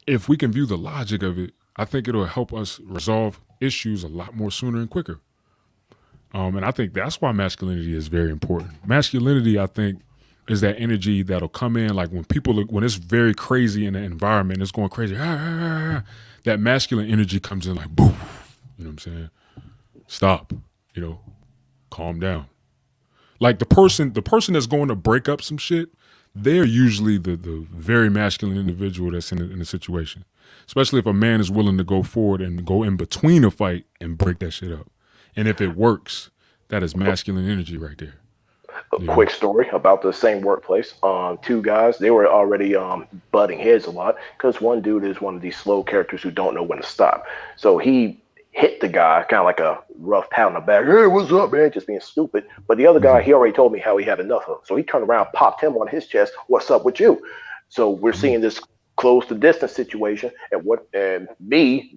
If we can view the logic of it, I think it'll help us resolve issues a lot more sooner and quicker. And I think that's why masculinity is very important. Masculinity, I think, is that energy that'll come in like when it's very crazy in the environment, it's going crazy. That masculine energy comes in like boom. You know what I'm saying? Stop. You know, calm down. Like the person that's going to break up some shit, they're usually the very masculine individual that's in a situation. Especially if a man is willing to go forward and go in between a fight and break that shit up. And if it works, that is masculine energy right there. A You quick know? story about the same workplace. Two guys, they were already butting heads a lot because one dude is one of these slow characters who don't know when to stop. So he hit the guy kind of like a rough pat on the back. Hey, what's up, man? Just being stupid. But the other guy, Mm-hmm. he already told me how he had enough of. So he turned around, popped him on his chest. What's up with you? So we're Come on. seeing this close to distance situation, and me,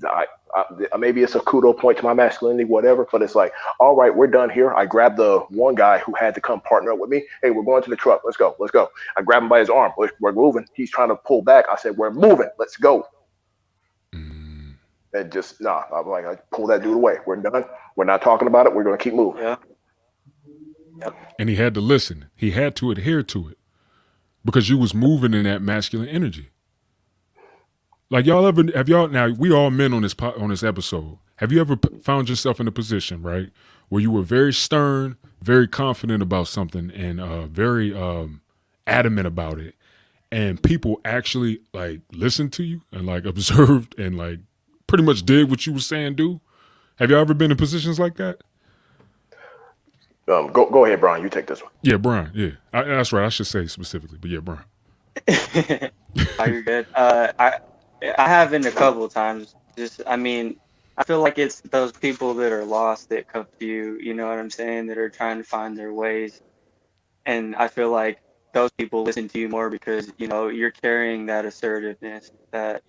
maybe it's a kudo point to my masculinity, whatever. But it's like, all right, we're done here. I grabbed the one guy who had to come partner up with me. Hey, we're going to the truck. Let's go. Let's go. I grabbed him by his arm. We're moving. He's trying to pull back. I said, we're moving. Let's go. Mm. And just nah. I'm like, I pull that dude away. We're done. We're not talking about it. We're gonna keep moving. Yeah. Yep. And he had to listen. He had to adhere to it because you was moving in that masculine energy. Like y'all ever have y'all now we all men on this episode. Have you ever found yourself in a position, right, where you were very stern, very confident about something and very adamant about it and people actually like listened to you and like observed and like pretty much did what you were saying do? Have y'all ever been in positions like that? Go ahead, Brian. You take this one. Yeah, Brian. Yeah, that's right. I should say specifically, but yeah, Brian. Oh, you're good. I have been a couple of times. Just, I mean, I feel like it's those people that are lost that come to you. You know what I'm saying? That are trying to find their ways. And I feel like those people listen to you more because you're carrying that assertiveness, that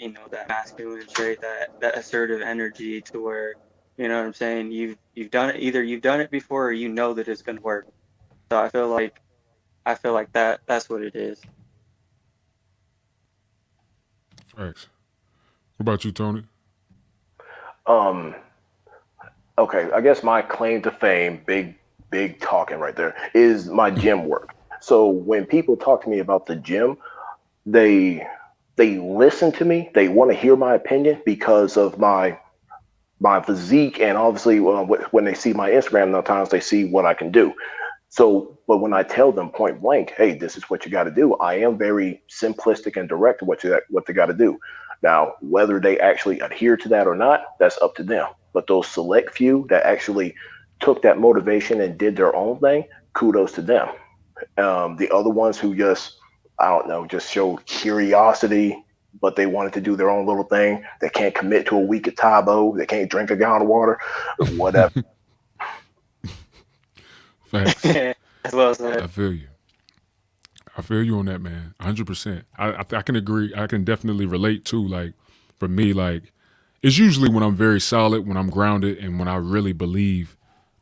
masculine trait, that assertive energy to where what I'm saying. You've done it. Either you've done it before or you know that it's going to work. So I feel like that's what it is. Facts. What about you, Tony? Um, okay, I guess my claim to fame, big talking right there, is my gym work. So when people talk to me about the gym, they they listen to me. They want to hear my opinion because of my physique, and obviously when they see my Instagram, sometimes they see what I can do. So, but when I tell them point blank, hey, this is what you got to do, I am very simplistic and direct to what they got to do. Now, whether they actually adhere to that or not, that's up to them. But those select few that actually took that motivation and did their own thing, kudos to them. The other ones who just, I don't know, just showed curiosity, but they wanted to do their own little thing. They can't commit to a week of Tabo. They can't drink a gallon of water, whatever. Facts. As well as that. I feel you. I feel you on that, man. 100%. I can agree. I can definitely relate to, like, for me, like, it's usually when I'm very solid, when I'm grounded, and when I really believe,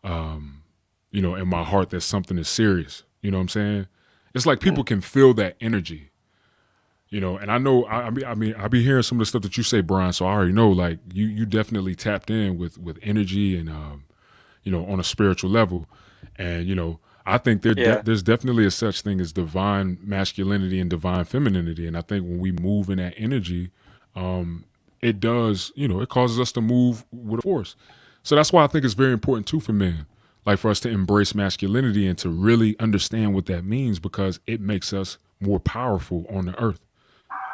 in my heart that something is serious. You know what I'm saying? It's like people can feel that energy. And I know. I be hearing some of the stuff that you say, Brian. So I already know, like, you definitely tapped in with energy and on a spiritual level. And I think Yeah. there's definitely a such thing as divine masculinity and divine femininity. And I think when we move in that energy, it does, it causes us to move with force. So that's why I think it's very important too for men, like for us to embrace masculinity and to really understand what that means, because it makes us more powerful on the earth,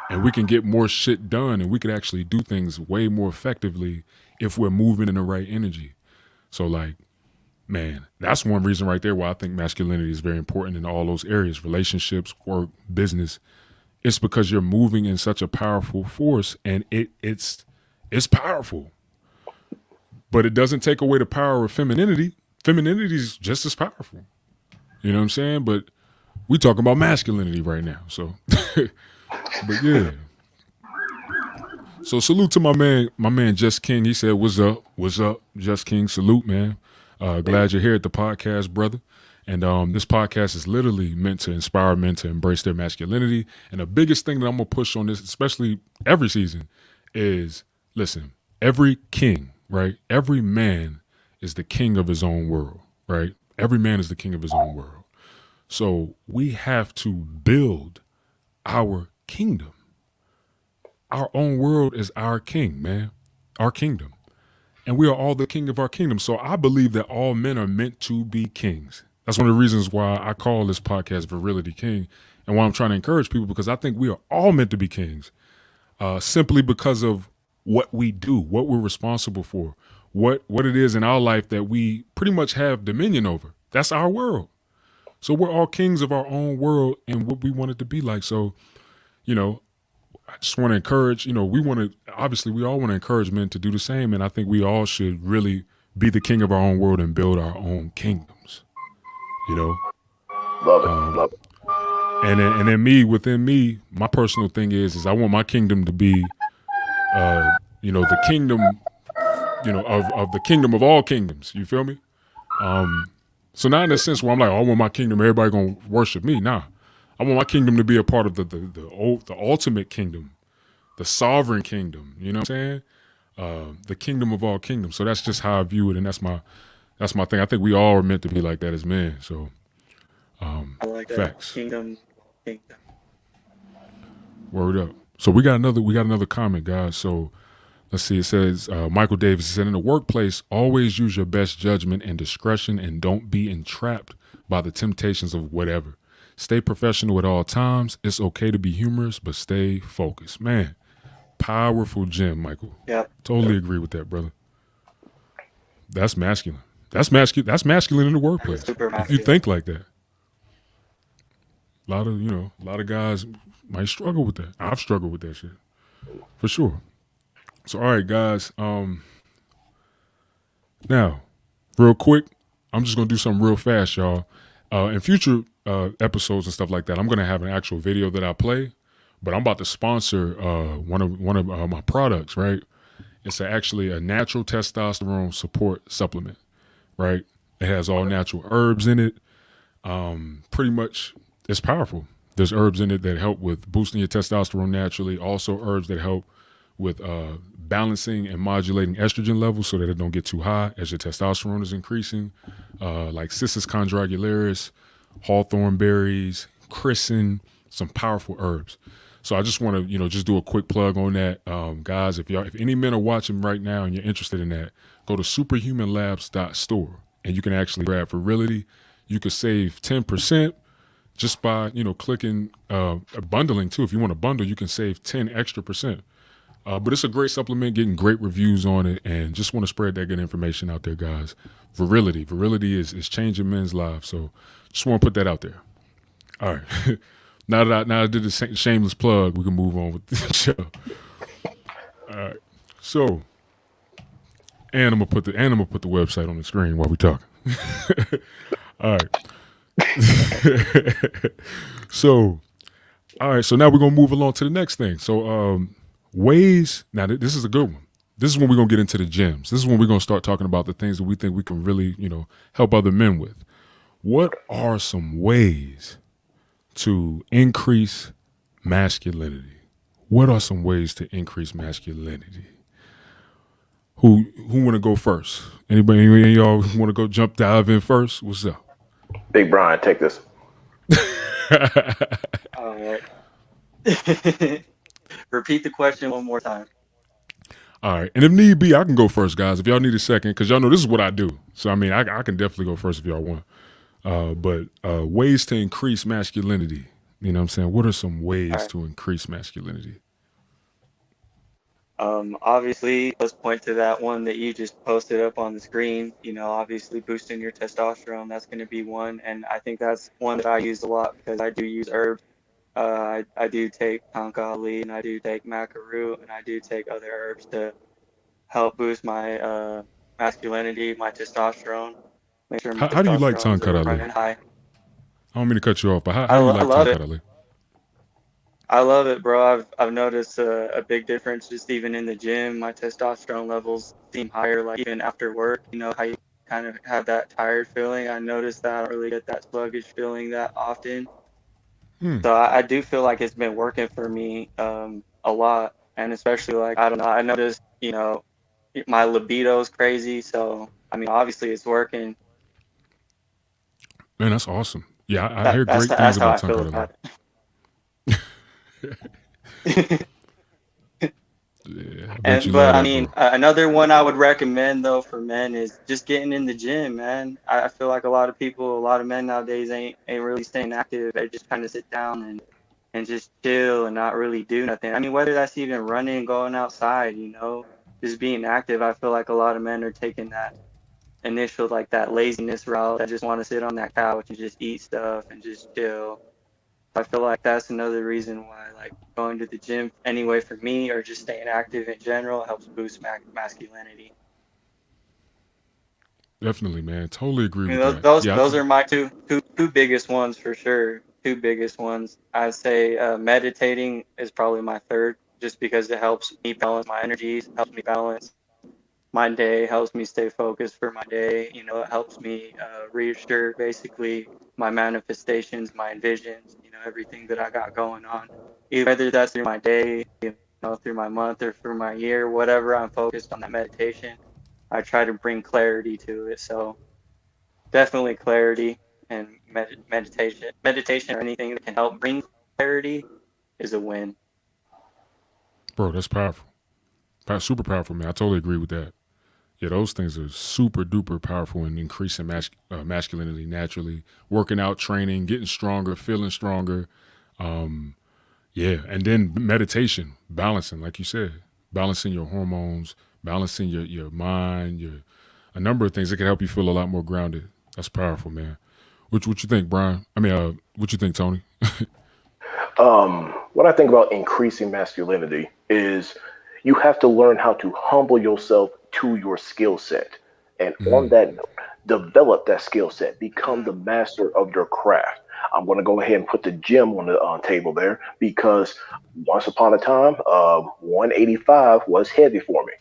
and we can get more shit done, and we could actually do things way more effectively if we're moving in the right energy. So, like, man, that's one reason right there why I think masculinity is very important in all those areas: relationships, work, business. It's because you're moving in such a powerful force, and it's powerful, but it doesn't take away the power of femininity. Femininity is just as powerful. You know what I'm saying? But we talking about masculinity right now. So, but yeah. So salute to my man Just King. He said, what's up, Just King? Salute, man. Glad you're here at the podcast, brother. And this podcast is literally meant to inspire men to embrace their masculinity. And the biggest thing that I'm gonna push on this, especially every season, is listen, every king, right? Every man is the king of his own world, right? Every man is the king of his own world. So we have to build our kingdom. Our own world is our king, man, our kingdom. And we are all the king of our kingdom. So I believe that all men are meant to be kings. That's one of the reasons why I call this podcast Virility King, and why I'm trying to encourage people, because I think we are all meant to be kings, simply because of what we do, what we're responsible for, what it is in our life that we pretty much have dominion over. That's our world. So we're all kings of our own world and what we want it to be like. So, you know, I just want to encourage, we want to, obviously, we all want to encourage men to do the same. And I think we all should really be the king of our own world and build our own kingdoms, you know? Love it, Um, love it. and then within me, my personal thing is I want my kingdom to be, the kingdom, of the kingdom of all kingdoms. You feel me? So not in a sense where I'm like, oh, I want my kingdom, everybody gonna worship me. Nah, I want my kingdom to be a part of the ultimate kingdom, the sovereign kingdom. You know what I'm saying? The kingdom of all kingdoms. So that's just how I view it, and that's my thing. I think we all are meant to be like that as men. So I like that. facts. Kingdom. Word up. So we got another comment, guys. So let's see. It says Michael Davis said, in the workplace, always use your best judgment and discretion, and don't be entrapped by the temptations of whatever. Stay professional at all times. It's okay to be humorous, but stay focused. Man, powerful gem, Michael. Yep. Totally agree with that, brother. That's masculine. That's masculine. That's masculine in the workplace. Super If you masculine. think like that, a lot of guys might struggle with that. I've struggled with that shit for sure. So, all right, guys. Now, real quick, I'm just gonna do something real fast, y'all. In future episodes and stuff like that, I'm gonna have an actual video that I play, but I'm about to sponsor one of my products. Right? It's actually a natural testosterone support supplement. Right? It has all natural herbs in it. Pretty much, it's powerful. There's herbs in it that help with boosting your testosterone naturally. Also, herbs that help with balancing and modulating estrogen levels so that it don't get too high as your testosterone is increasing, like Cissus condragularis, hawthorn berries, chrisin, some powerful herbs. So I just want to, just do a quick plug on that, guys. If any men are watching right now and you're interested in that, go to superhumanlabs.store and you can actually grab Virility. You could save 10% just by clicking bundling too. If you want to bundle, you can save 10 extra percent. But it's a great supplement, getting great reviews on it, and just want to spread that good information out there, guys. Virility is changing men's lives. So just want to put that out there. All right. Now I did the shameless plug, we can move on with the show. All right. So, and I'm gonna put the website on the screen while we talking. All right. So, all right. So now we're gonna move along to the next thing. So, ways. Now this is a good one. This is when we're gonna get into the gems. This is when we're gonna start talking about the things that we think we can really, help other men with. What are some ways to increase masculinity? What are some ways to increase masculinity? Who want to go first? Any of y'all want to go dive in first? What's up? Big Brian, take this. All right. Repeat the question one more time. All right, and if need be, I can go first, guys. If y'all need a second, because y'all know this is what I do. So I mean, I can definitely go first if y'all want. But ways to increase masculinity. You know what I'm saying? What are some All ways right. to increase masculinity? Obviously, let's point to that one that you just posted up on the screen. Obviously boosting your testosterone, that's going to be one. And I think that's one that I use a lot because I do use herbs. I do take tonka and I do take macaroon and I do take other herbs to help boost my masculinity, my testosterone, make sure my How do you like testosterones Tonkat are Ali? running high. I don't mean to cut you off, but how I, do you lo- I like love Tonkat it. Ali? I love it, bro. I've noticed a big difference just even in the gym. My testosterone levels seem higher, like even after work. How you kind of have that tired feeling. I noticed that I don't really get that sluggish feeling that often. Hmm. So I do feel like it's been working for me a lot, and especially like I don't know. I noticed my libido's crazy. So I mean, obviously it's working. Man, that's awesome. Yeah, I That hear that's great things that's how about I feel Tonkat Ali. about it. Yeah, I bet you And love but I that, mean, bro. another one I would recommend though for men is just getting in the gym, man. I feel like a lot of people, a lot of men nowadays ain't really staying active. They just kind of sit down and just chill and not really do nothing. I mean, whether that's even running, going outside, just being active. I feel like a lot of men are taking that initial like that laziness route. That just want to sit on that couch and just eat stuff and just chill. I feel like that's another reason why like going to the gym anyway for me or just staying active in general helps boost masculinity. Definitely, man. Totally agree I mean, with those that. those, Yeah, I those think are my two biggest ones for sure. Two biggest ones. I'd say meditating is probably my third, just because it helps me balance my energies, helps me balance my day, helps me stay focused for my day. It helps me reassure basically my manifestations, my envisions, everything that I got going on. Whether that's through my day, through my month or through my year, whatever I'm focused on that meditation, I try to bring clarity to it. So definitely clarity and meditation or anything that can help bring clarity is a win. bro, that's powerful. Super powerful, man. I totally agree with that. Yeah, those things are super duper powerful in increasing masculinity naturally. Working out, training, getting stronger, feeling stronger. Um, yeah, and then meditation, balancing, like you said, balancing your hormones, balancing your mind, your a number of things that can help you feel a lot more grounded. That's powerful, man. What you think, Brian? I mean, what you think, Tony? What I think about increasing masculinity is you have to learn how to humble yourself to your skill set. And on Mm, that note, develop that skill set, become the master of your craft. I'm going to go ahead and put the gym on the table there because once upon a time, 185 was heavy for me.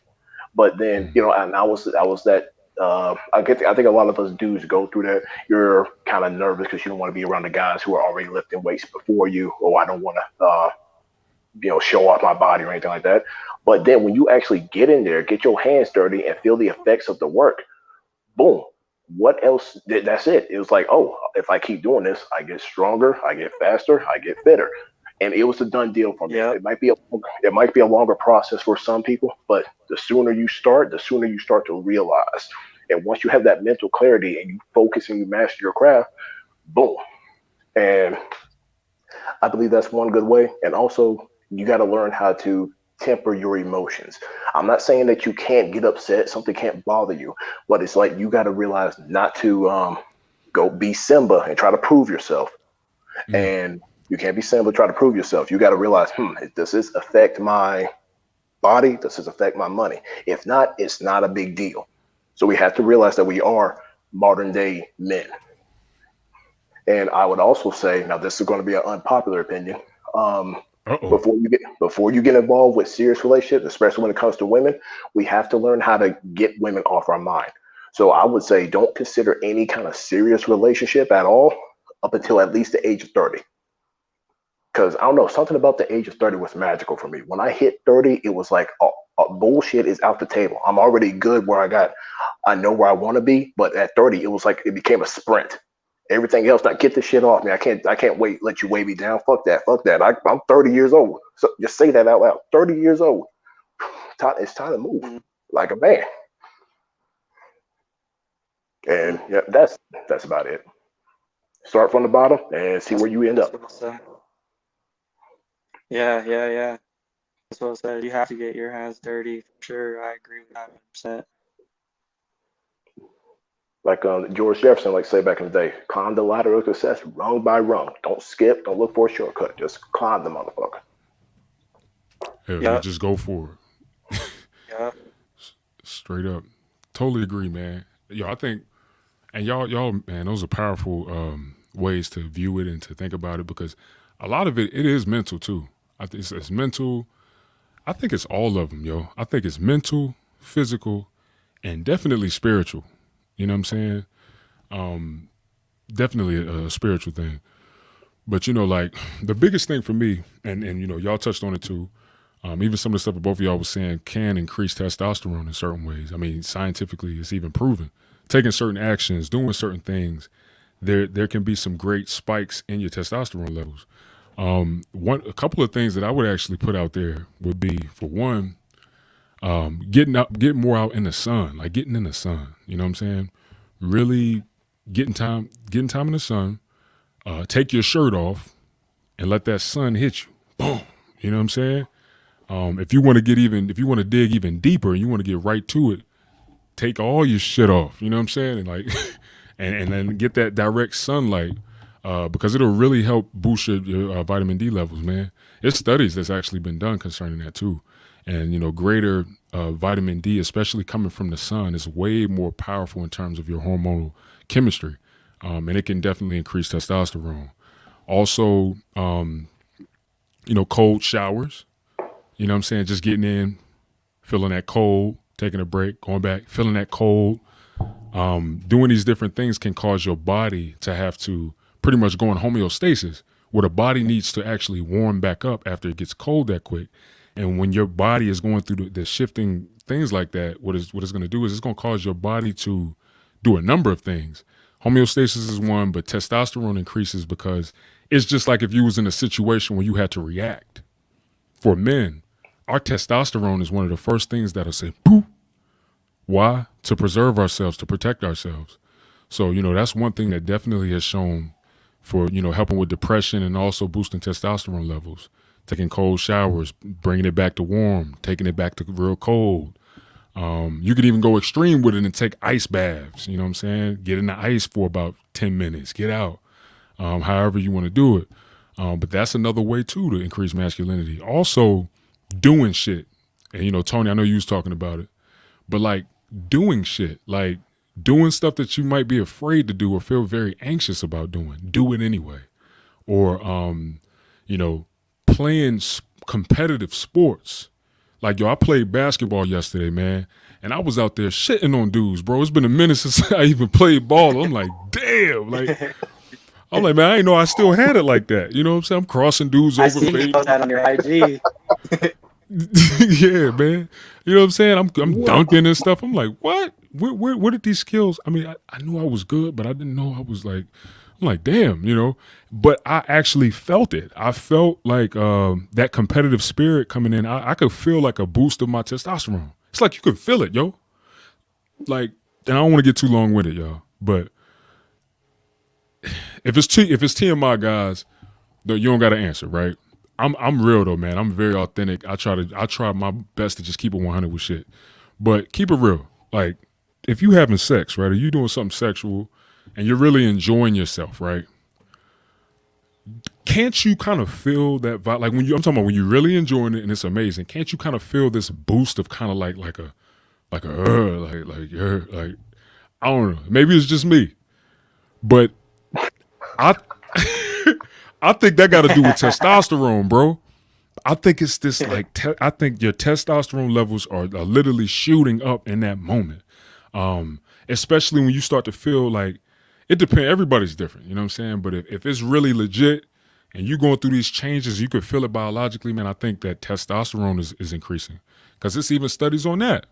But then, mm. and I was that. I think a lot of us dudes go through that. You're kind of nervous because you don't want to be around the guys who are already lifting weights before you. Oh, I don't want to, show off my body or anything like that. But then when you actually get in there, get your hands dirty, and feel the effects of the work, boom. What else? That's it. It was like, oh, if I keep doing this, I get stronger, I get faster, I get fitter, and it was a done deal for me. Yep. It might be a longer process for some people, but the sooner you start, the sooner you start to realize. And once you have that mental clarity and you focus and you master your craft, boom. And I believe that's one good way. And also, you got to learn how to temper your emotions. I'm not saying that you can't get upset, something can't bother you, but it's like you got to realize not to go be Simba and try to prove yourself. Mm. And you can't be Simba try to prove yourself. You got to realize, does this affect my body? Does this affect my money? If not, it's not a big deal. So we have to realize that we are modern day men. And I would also say, now this is going to be an unpopular opinion. Um, Uh-oh. before you get involved with serious relationships, especially when it comes to women, we have to learn how to get women off our mind. So I would say don't consider any kind of serious relationship at all up until at least the age of 30. Because I don't know, something about the age of 30 was magical for me. When I hit 30, it was like bullshit is out the table. I'm already good I know where I want to be, but at 30, it was like it became a sprint. Everything else, now get this shit off me. I can't wait, let you weigh me down. Fuck that, fuck that. I'm 30 years old. So just say that out loud. 30 years old. It's time to move Mm, like a man. mm. And yeah, that's about it. Start from the bottom and see That's where you end up. what I said. Yeah, yeah, yeah. That's what I said. You have to get your hands dirty for sure. I agree with that 100%. Like George Jefferson, like say back in the day, climb the ladder of success rung by rung. Don't skip. Don't look for a shortcut. Just climb the motherfucker. Hell yeah, Yep, just go for it. yep. Straight up. Totally agree, man. Yo, I think, and y'all, man, those are powerful ways to view it and to think about it because a lot of it is mental too. I think it's mental. I think it's all of them, yo. I think it's mental, physical, and definitely spiritual. You know what I'm saying? Um, Definitely a spiritual thing. But like the biggest thing for me, and y'all touched on it too. Even some of the stuff that both of y'all was saying can increase testosterone in certain ways. I mean, scientifically, it's even proven. Taking certain actions, doing certain things, there can be some great spikes in your testosterone levels. A couple of things that I would actually put out there would be for one, getting more out in the sun, like getting in the sun. You know what I'm saying? Really getting time in the sun. Take your shirt off and let that sun hit you. Boom. You know what I'm saying? If you want to dig even deeper and you want to get right to it, take all your shit off. You know what I'm saying? And like, and then get that direct sunlight, because it'll really help boost your vitamin D levels, man. There's studies that's actually been done concerning that too. And greater vitamin D, especially coming from the sun, is way more powerful in terms of your hormonal chemistry, and it can definitely increase testosterone. Also, cold showers. You know what I'm saying? Just getting in, feeling that cold, taking a break, going back, feeling that cold. Doing these different things can cause your body to have to pretty much go in homeostasis, where the body needs to actually warm back up after it gets cold that quick. And when your body is going through the shifting things like that, what it's going to do is it's going to cause your body to do a number of things. Homeostasis is one, but testosterone increases because it's just like if you was in a situation where you had to react. For men, our testosterone is one of the first things that'll say, poof. Why? To preserve ourselves, to protect ourselves. So, that's one thing that definitely has shown for, helping with depression and also boosting testosterone levels. Taking cold showers, bringing it back to warm, taking it back to real cold. You could even go extreme with it and take ice baths. You know what I'm saying? Get in the ice for about 10 minutes, get out, however you want to do it. But that's another way, too, to increase masculinity. Also, doing shit. And, Tony, I know you was talking about it. But, like, doing shit. Like, doing stuff that you might be afraid to do or feel very anxious about doing. Do it anyway. Or, you know, playing competitive sports. Like, yo, I played basketball yesterday, man. And I was out there shitting on dudes, bro. It's been a minute since I even played ball. I'm like, damn. Like, I'm like, man, I didn't know I still had it like that. You know what I'm saying? I'm crossing dudes I over, seen you post fading. that on your IG. Yeah, man. You know what I'm saying? I'm What? dunking and stuff. I'm like, what? Where did these skills? I mean, I knew I was good, but I didn't know I was like. I'm like, damn, you know. But I actually felt it. I felt like that competitive spirit coming in. I could feel like a boost of my testosterone. It's like you could feel it, yo. Like, and I don't want to get too long with it, y'all. But if it's TMI guys, though, you don't got to answer, right? I'm real though, man. I'm very authentic. I try my best to just keep it 100 with shit, but keep it real. Like if you having sex, right, or you doing something sexual, and you're really enjoying yourself, right? Can't you kind of feel that vibe? Like I'm talking about when you're really enjoying it and it's amazing. Can't you kind of feel this boost of kind of like I don't know. Maybe it's just me, but I I think that got to do with testosterone, bro. I think it's this like I think your testosterone levels are literally shooting up in that moment. Especially when you start to feel like it depends. Everybody's different, you know what I'm saying? But if it's really legit and you going through these changes, you could feel it biologically, man. I think that testosterone is increasing because it's even studies on that.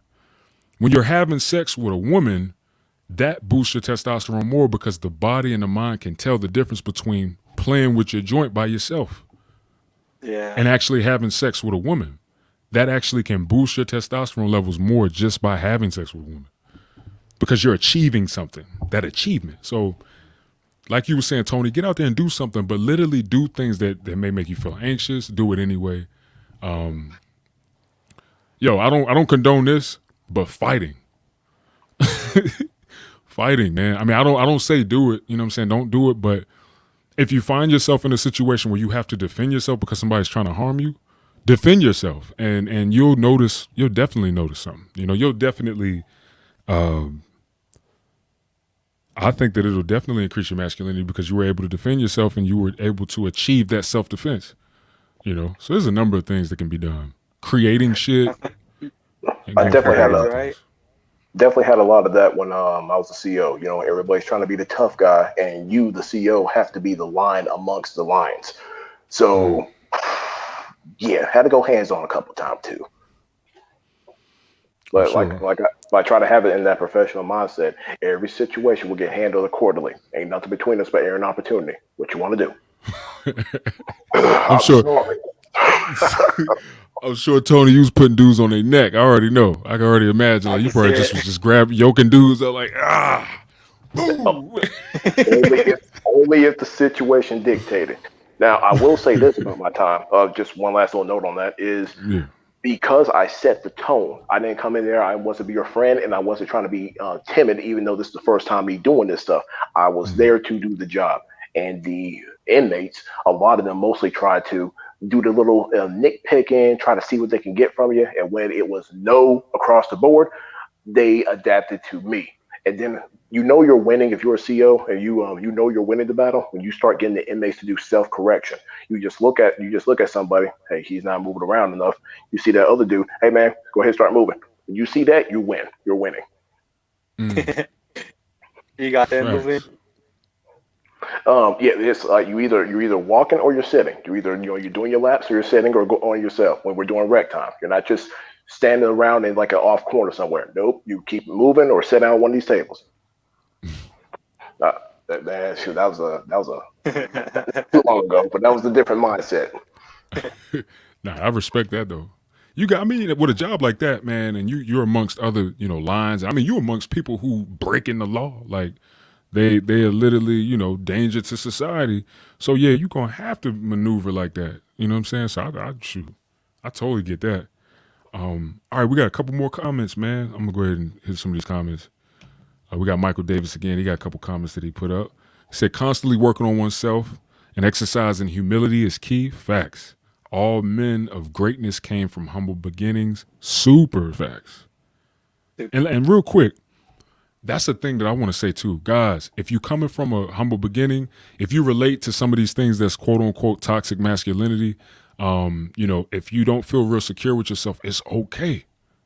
When you're having sex with a woman, that boosts your testosterone more because the body and the mind can tell the difference between playing with your joint by yourself Yeah. and actually having sex with a woman. That actually can boost your testosterone levels more just by having sex with a woman because you're achieving something, that achievement. So, like you were saying, Tony, get out there and do something, but literally do things that may make you feel anxious. Do it anyway. I don't condone this, but fighting, man. I mean, I don't say do it. You know what I'm saying? Don't do it, but if you find yourself in a situation where you have to defend yourself because somebody's trying to harm you, defend yourself, and you'll definitely notice something. You know, you'll definitely. I think that it'll definitely increase your masculinity because you were able to defend yourself and you were able to achieve that self defense. You know, so there's a number of things that can be done. Creating shit I think and I going Like for definitely had Fred's a creative right. things. definitely had a lot of that when I was the CEO. You know, everybody's trying to be the tough guy, and you, the CEO, have to be the lion amongst the lions. Mm, So, yeah, had to go hands on a couple times too. I'm But sure. I try to have it in that professional mindset. Every situation will get handled accordingly. Ain't nothing between us but air and opportunity. What you want to do? I'm I'm sure. sorry. I'm sure Tony, you was putting dudes on their neck. I already know. I can already imagine. I Like you can see probably just was it. just grabbing, yoking dudes up like boo. Only if the situation dictated. Now, I will say this about my time. Just one last little note on that is Yeah. because I set the tone. I didn't come in there. I wasn't be your friend, and I wasn't trying to be timid. Even though this is the first time me doing this stuff, I was Mm, there to do the job. And the inmates, a lot of them mostly try to do the little nitpicking, try to see what they can get from you. And when it was no across the board, they adapted to me. And then you know you're winning if you're a CEO and you know you're winning the battle when you start getting the inmates to do self correction. You just look at somebody. Hey, he's not moving around enough. You see that other dude. Hey man, go ahead and start moving. When you see that, you win. You're winning. mm. You got them moving. Facts. Yeah, it's you're either walking or you're sitting. You're either you're doing your laps or you're sitting or go on yourself when we're doing rec time. You're not just standing around in like an off corner somewhere. Nope, you keep moving or sit down on one of these tables. Uh, that was too long ago, but that was a different mindset. Nah, I respect that though. You got, I mean, with a job like that, man, and you're amongst other, lines. I mean, you amongst people who breaking the law. Like they are literally, danger to society. So yeah, you gonna have to maneuver like that. You know what I'm saying? So I shoot, I totally get that. All right, we got a couple more comments, man. I'm gonna go ahead and hit some of these comments. We got Michael Davis again. He got a couple comments that he put up. He said, constantly working on oneself and exercising humility is key. Facts. All men of greatness came from humble beginnings. Super facts. And real quick, that's the thing that I want to say too. Guys, if you coming from a humble beginning, if you relate to some of these things that's quote unquote toxic masculinity, if you don't feel real secure with yourself, it's okay.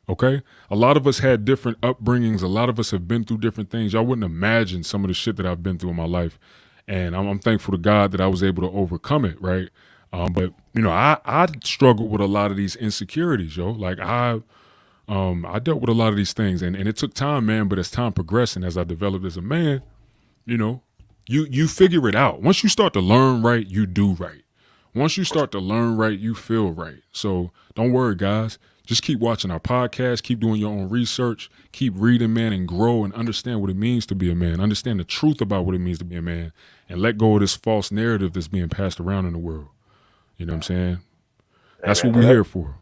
Okay? A lot of us had different upbringings. A lot of us have been through different things. Y'all wouldn't imagine some of the shit that I've been through in my life. And I'm thankful to God that I was able to overcome it, right? But I struggled with a lot of these insecurities, yo. Like I dealt with a lot of these things, and it took time, man. But as time progressed and as I developed as a man, you know, you figure it out. Once you start to learn right, you do right. Once you start to learn right, you feel right. So don't worry, guys. Just keep watching our podcast, keep doing your own research, keep reading, man, and grow and understand what it means to be a man. Understand the truth about what it means to be a man, and let go of this false narrative that's being passed around in the world. You know what I'm saying? That's Amen what to we're that. here for.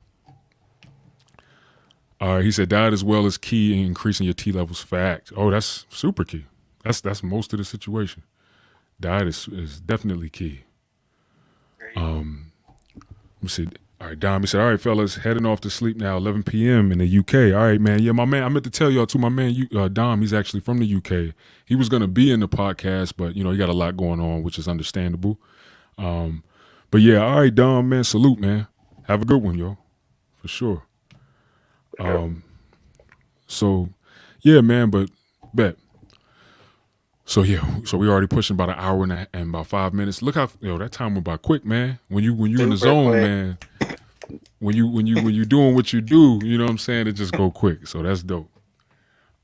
All right, he said diet as well is key in increasing your T levels. Fact. Oh, that's super key. That's most of the situation. Diet is definitely key. Great. We said, all right, Dom. He said, all right, fellas, heading off to sleep now, 11 p.m. in the UK. All right, man. Yeah, my man. I meant to tell y'all too. My man, Dom. He's actually from the UK. He was gonna be in the podcast, but he got a lot going on, which is understandable. Um, but yeah, all right, Dom, man. Salute, man. Have a good one, yo, for sure. Sure. So, yeah, man. But bet. So yeah, so we already pushing about an hour and about 5 minutes. Look how that time went by quick, man. When you in the Super zone, quick. man. When you doing what you do, you know what I'm saying? It just go quick. So that's dope.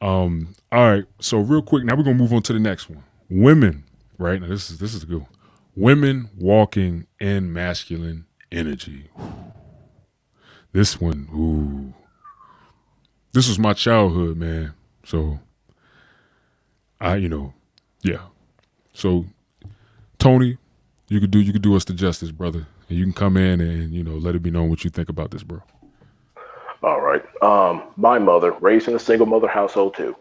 All right. So real quick, now we're gonna move on to the next one. Women, right? Now this is a good one. Women walking in masculine energy. This one, ooh. This was my childhood, man. So yeah. So Tony, you could do us the justice, brother. And you can come in and let it be known what you think about this, bro. All right. My mother, raised in a single mother household too.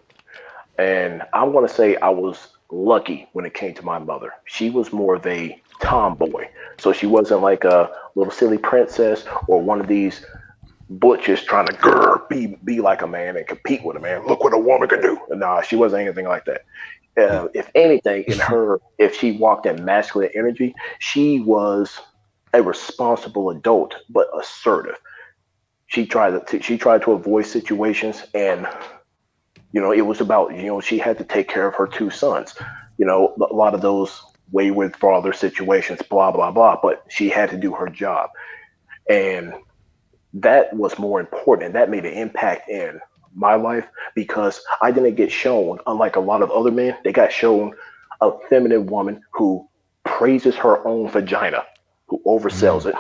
And I want to say I was lucky when it came to my mother. She was more of a tomboy. So she wasn't like a little silly princess or one of these butches trying to be like a man and compete with a man. Look what a woman can do. Nah, she wasn't anything like that. If anything, in her, if she walked in masculine energy, she was a responsible adult, but assertive. She tried to avoid situations, and it was about she had to take care of her two sons. A lot of those wayward father situations, blah blah blah. But she had to do her job, and that was more important. And that made an impact in my life because I didn't get shown, unlike a lot of other men, they got shown a feminine woman who praises her own vagina, who oversells Mm, it,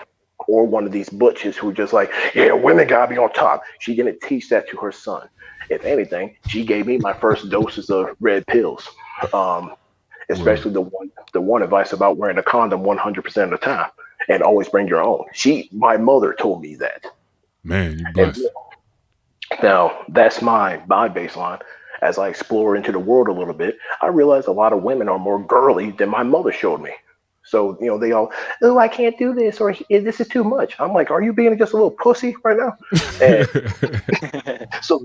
or one of these butches who just like, yeah, women gotta be on top. She didn't teach that to her son. If anything, she gave me my first doses of red pills. Um, word. Especially the one advice about wearing a condom 100% of the time and always bring your own. My mother told me that. Man, you And blessed. now that's my baseline. As I explore into the world a little bit, I realize a lot of women are more girly than my mother showed me. So, they all, oh, I can't do this, or this is too much. I'm like, are you being just a little pussy right now? And so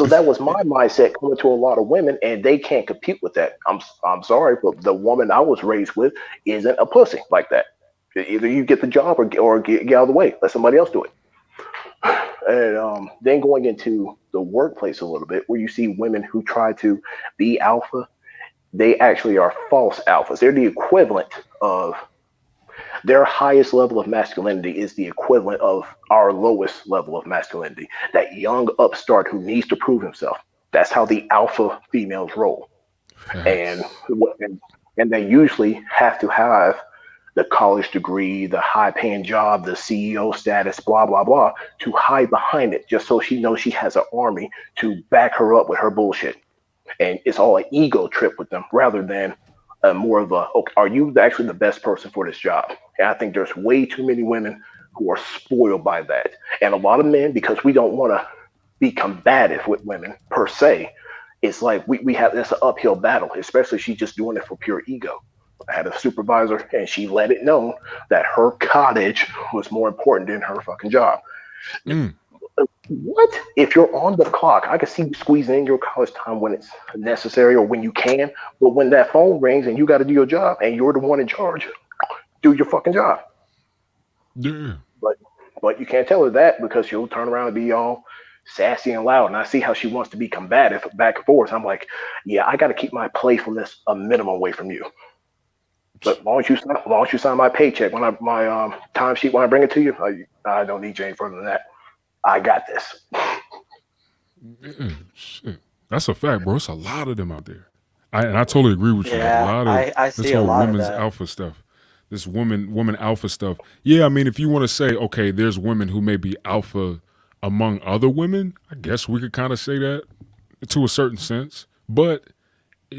that was my mindset coming to a lot of women, and they can't compete with that. I'm sorry, but the woman I was raised with isn't a pussy like that. Either you get the job or get out of the way, let somebody else do it. And then going into the workplace a little bit, where you see women who try to be alpha, they actually are false alphas. They're the equivalent of their highest level of masculinity is the equivalent of our lowest level of masculinity. That young upstart who needs to prove himself. That's how the alpha females roll, and Facts. and they usually have to have the college degree, the high paying job, the CEO status, blah, blah, blah, to hide behind it just so she knows she has an army to back her up with her bullshit. And it's all an ego trip with them rather than more of a, okay, are you actually the best person for this job? And I think there's way too many women who are spoiled by that. And a lot of men, because we don't want to be combative with women per se, it's like we have this an uphill battle, especially if she's just doing it for pure ego. I had a supervisor and she let it know that her cottage was more important than her fucking job. Mm, What? If you're on the clock, I can see you squeezing in your college time when it's necessary or when you can. But when that phone rings and you got to do your job and you're the one in charge, do your fucking job. yeah. But but you can't tell her that because she'll turn around and be all sassy and loud. And I see how she wants to be combative back and forth. I'm like, yeah, I got to keep my playfulness a minimum away from you. But as long as you sign my paycheck when my time sheet when I bring it to you, I don't need you any further than that. I got this. Yeah, shit. That's a fact, bro. It's a lot of them out there. And I totally agree with you. Like a Yeah, lot of I this see a whole lot of women's that. alpha stuff, this woman alpha stuff. Yeah, I mean, if you want to say, okay, there's women who may be alpha among other women, I guess we could kind of say that to a certain sense. But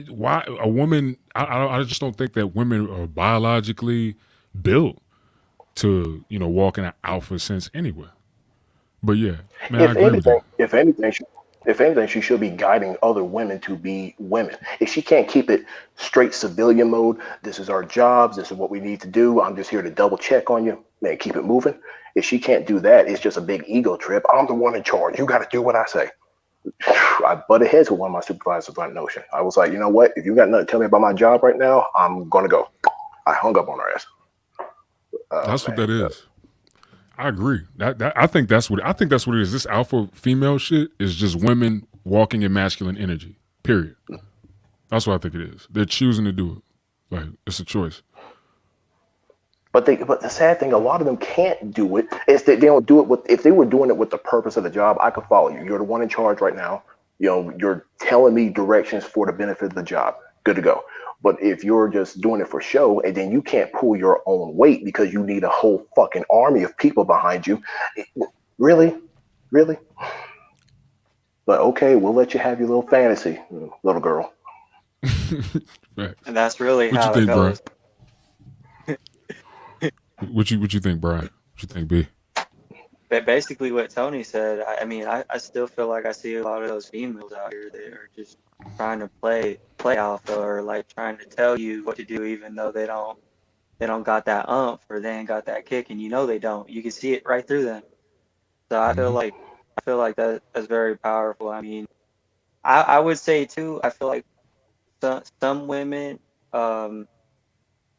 why a woman? I just don't think that women are biologically built to walk in an alpha sense anyway. But yeah, man, I If agree with anything, that. if anything, she should be guiding other women to be women. If she can't keep it straight civilian mode, this is our jobs, this is what we need to do. I'm just here to double check on you, man. Keep it moving. If she can't do that, it's just a big ego trip. I'm the one in charge. You got to do what I say. I butted heads with one of my supervisors on that notion. I was like, you know what? If you got nothing to tell me about my job right now, I'm gonna go. I hung up on her ass. Oh That's what man. that is. I agree. I think that's what it is. This alpha female shit is just women walking in masculine energy. Period. That's what I think it is. They're choosing to do it. Like it's a choice. But the sad thing, a lot of them can't do it. Is that they don't do it with. If they were doing it with the purpose of the job, I could follow you. You're the one in charge right now. You're telling me directions for the benefit of the job. Good to go. But if you're just doing it for show, and then you can't pull your own weight because you need a whole fucking army of people behind you, really, really. But okay, we'll let you have your little fantasy, little girl. Facts. And that's really What you how it think, Brian? goes. What you think, Brian? What you think, B? But basically, what Tony said, I mean, I still feel like I see a lot of those females out here that are just trying to play alpha or like trying to tell you what to do, even though they don't got that umph or they ain't got that kick, and they don't. You can see it right through them. So Mm-hmm. I feel like that's very powerful. I mean, I would say too. I feel like some women, um,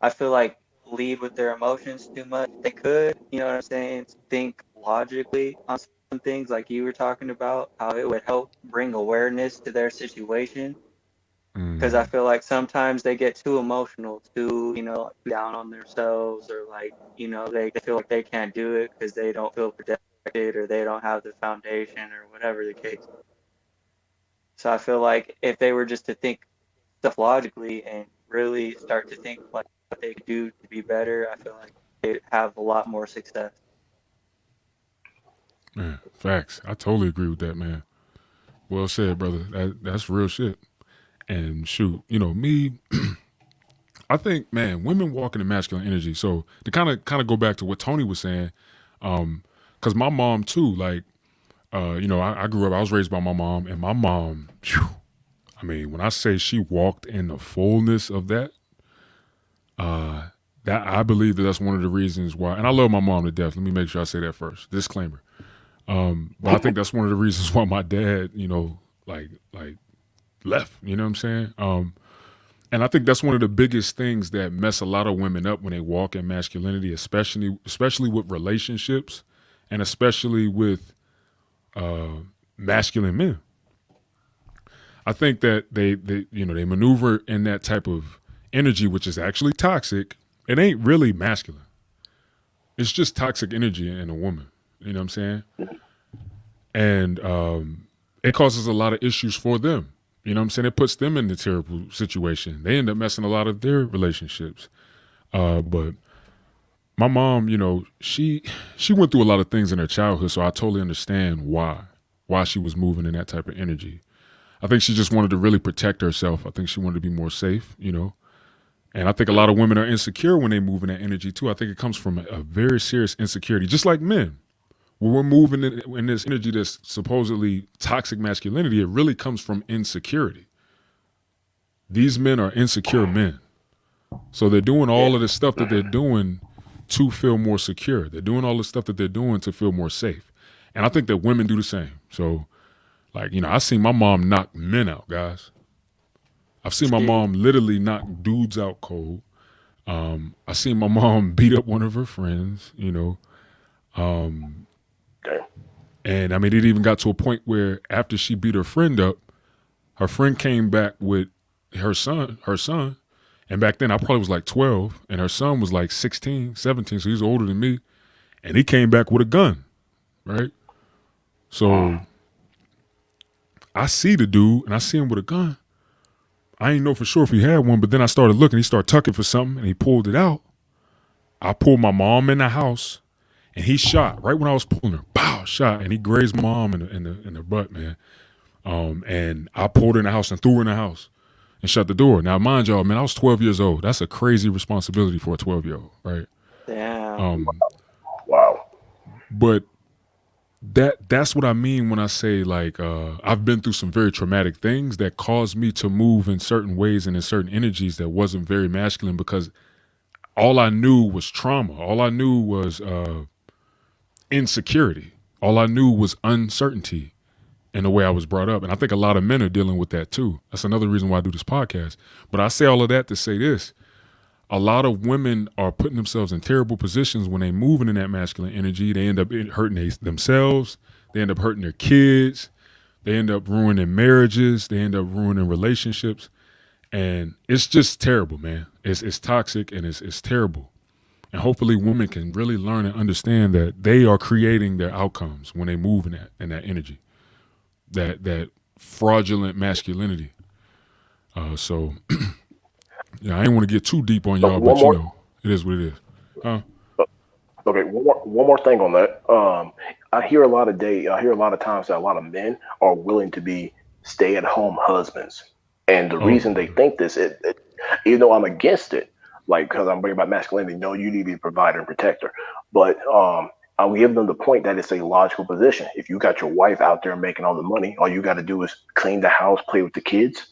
I feel like lead with their emotions too much. They could, you know what I'm saying, think logically on some things like you were talking about, how it would help bring awareness to their situation. Because I Mm-hmm. feel like sometimes they get too emotional, too down on themselves, or like, they feel like they can't do it because they don't feel protected or they don't have the foundation or whatever the case. So I feel like if they were just to think stuff logically and really start to think like what they could do to be better, I feel like they'd have a lot more success. Man, facts. I totally agree with that, man. Well said, brother. That's real shit. And shoot, me. I think, man, women walking in masculine energy. So to kind of go back to what Tony was saying, because my mom too, like, I grew up. I was raised by my mom, and my mom. Phew, I mean, when I say she walked in the fullness of that, uh, that I believe that's one of the reasons why. And I love my mom to death. Let me make sure I say that first. Disclaimer. But I think that's one of the reasons why my dad, like left. You know what I'm saying? And I think that's one of the biggest things that mess a lot of women up when they walk in masculinity, especially with relationships, and especially with uh, masculine men. I think that they maneuver in that type of energy, which is actually toxic. It ain't really masculine. It's just toxic energy in a woman. You know what I'm saying? And it causes a lot of issues for them. You know what I'm saying? It puts them in a terrible situation. They end up messing a lot of their relationships. But my mom, she went through a lot of things in her childhood, so I totally understand why she was moving in that type of energy. I think she just wanted to really protect herself. I think she wanted to be more safe. And I think a lot of women are insecure when they move in that energy too. I think it comes from a very serious insecurity, just like men. When we're moving in this energy that's supposedly toxic masculinity, it really comes from insecurity. These men are insecure men. So they're doing all Yeah. of the stuff that they're doing to feel more secure. They're doing all the stuff that they're doing to feel more safe. And I think that women do the same. So, like, I seen my mom knock men out, guys. I've seen my Shit. mom literally knock dudes out cold. I seen my mom beat up one of her friends. Um, Damn. and I mean, it even got to a point where after she beat her friend up, her friend came back with her son, And back then I probably was like 12 and her son was like 16, 17, so he's older than me. And he came back with a gun, right? So I see the dude and I see him with a gun. I didn't know for sure if he had one, but then I started looking. He started tucking for something and he pulled it out. I pulled my mom in the house and he shot right when I was pulling her. Pow, shot, and he grazed my mom in the butt, man. And I pulled her in the house and threw her in the house and shut the door. Now, mind y'all, man, I was 12 years old. That's a crazy responsibility for a 12-year-old, right? Damn. Wow. But that's what I mean when I say like I've been through some very traumatic things that caused me to move in certain ways and in certain energies that wasn't very masculine because all I knew was trauma. All I knew was insecurity. All I knew was uncertainty in the way I was brought up. And I think a lot of men are dealing with that too. That's another reason why I do this podcast. But I say all of that to say this. A lot of women are putting themselves in terrible positions when they moving in that masculine energy. They end up hurting themselves. They end up hurting their kids. They end up ruining marriages. They end up ruining relationships. And it's just terrible, man. It's toxic and it's terrible. And hopefully women can really learn and understand that they are creating their outcomes when they move in that energy, that fraudulent masculinity. So yeah, I ain't want to get too deep on So y'all, one but you more. know, it is what it is. Huh? Okay, one more thing on that. I hear a lot of times that a lot of men are willing to be stay-at-home husbands, and the Oh, reason they think this, even though I'm against it, like because I'm bringing about masculinity, no, you need to be a provider and protector, but I'll give them the point that it's a logical position. If you got your wife out there making all the money, all you got to do is clean the house, play with the kids.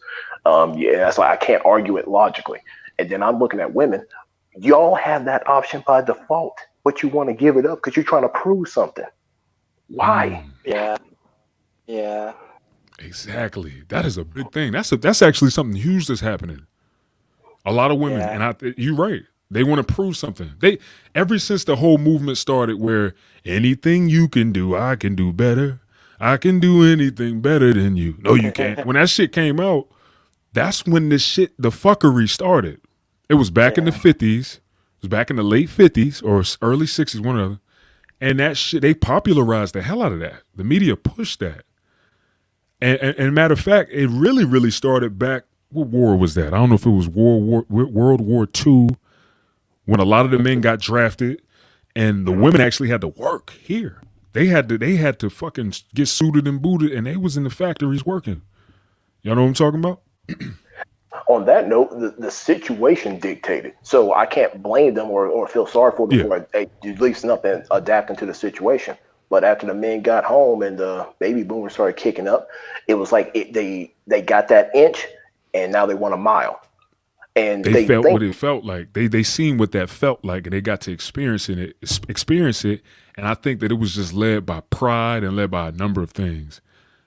Yeah, that's why I can't argue it logically. And then I'm looking at women. Y'all have that option by default, but you want to give it up because you're trying to prove something. Why? Yeah. Yeah. exactly. That is a big thing. That's actually something huge that's happening. A lot of women, Yeah. and you're right. They want to prove something. They ever since the whole movement started, where anything you can do, I can do better. I can do anything better than you. No, you can't. When that shit came out, that's when the fuckery started. It was back in the Yeah. 50s. It was back in the late 50s or early 60s, one or the other. And that shit, they popularized the hell out of that. The media pushed that. And matter of fact, it really, really started back. What war was that? I don't know if it was World War II, when a lot of the men got drafted, and the women actually had to work here. They had to fucking get suited and booted, and they was in the factories working. Y'all know what I'm talking about? On that note, the situation dictated. So I can't blame them or feel sorry for them Yeah. for loosening up and adapting to the situation. But after the men got home and the baby boomers started kicking up, it was like they got that inch and now they want a mile. And They they felt think what it felt like. They seen what that felt like, and they got to experience it. And I think that it was just led by pride and led by a number of things.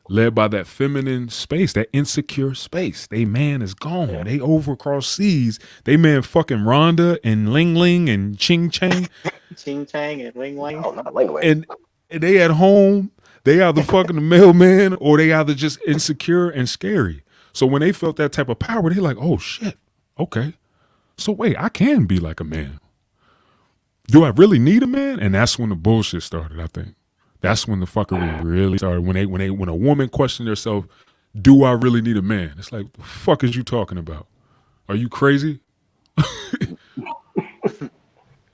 Led by that feminine space, that insecure space. They man is gone. Yeah. They over across seas. They man fucking Rhonda and Ling Ling and Ching Chang. Ching Chang and Ling Ling. oh, not Ling. And they at home, they either fucking the mailman or they either just insecure and scary. So when they felt that type of power, they like, oh shit, okay. So wait, I can be like a man. Do I really need a man? And that's when the bullshit started, I think. That's when the fuckery really started. When a woman questioned herself, do I really need a man? It's like, the fuck is you talking about? Are you crazy?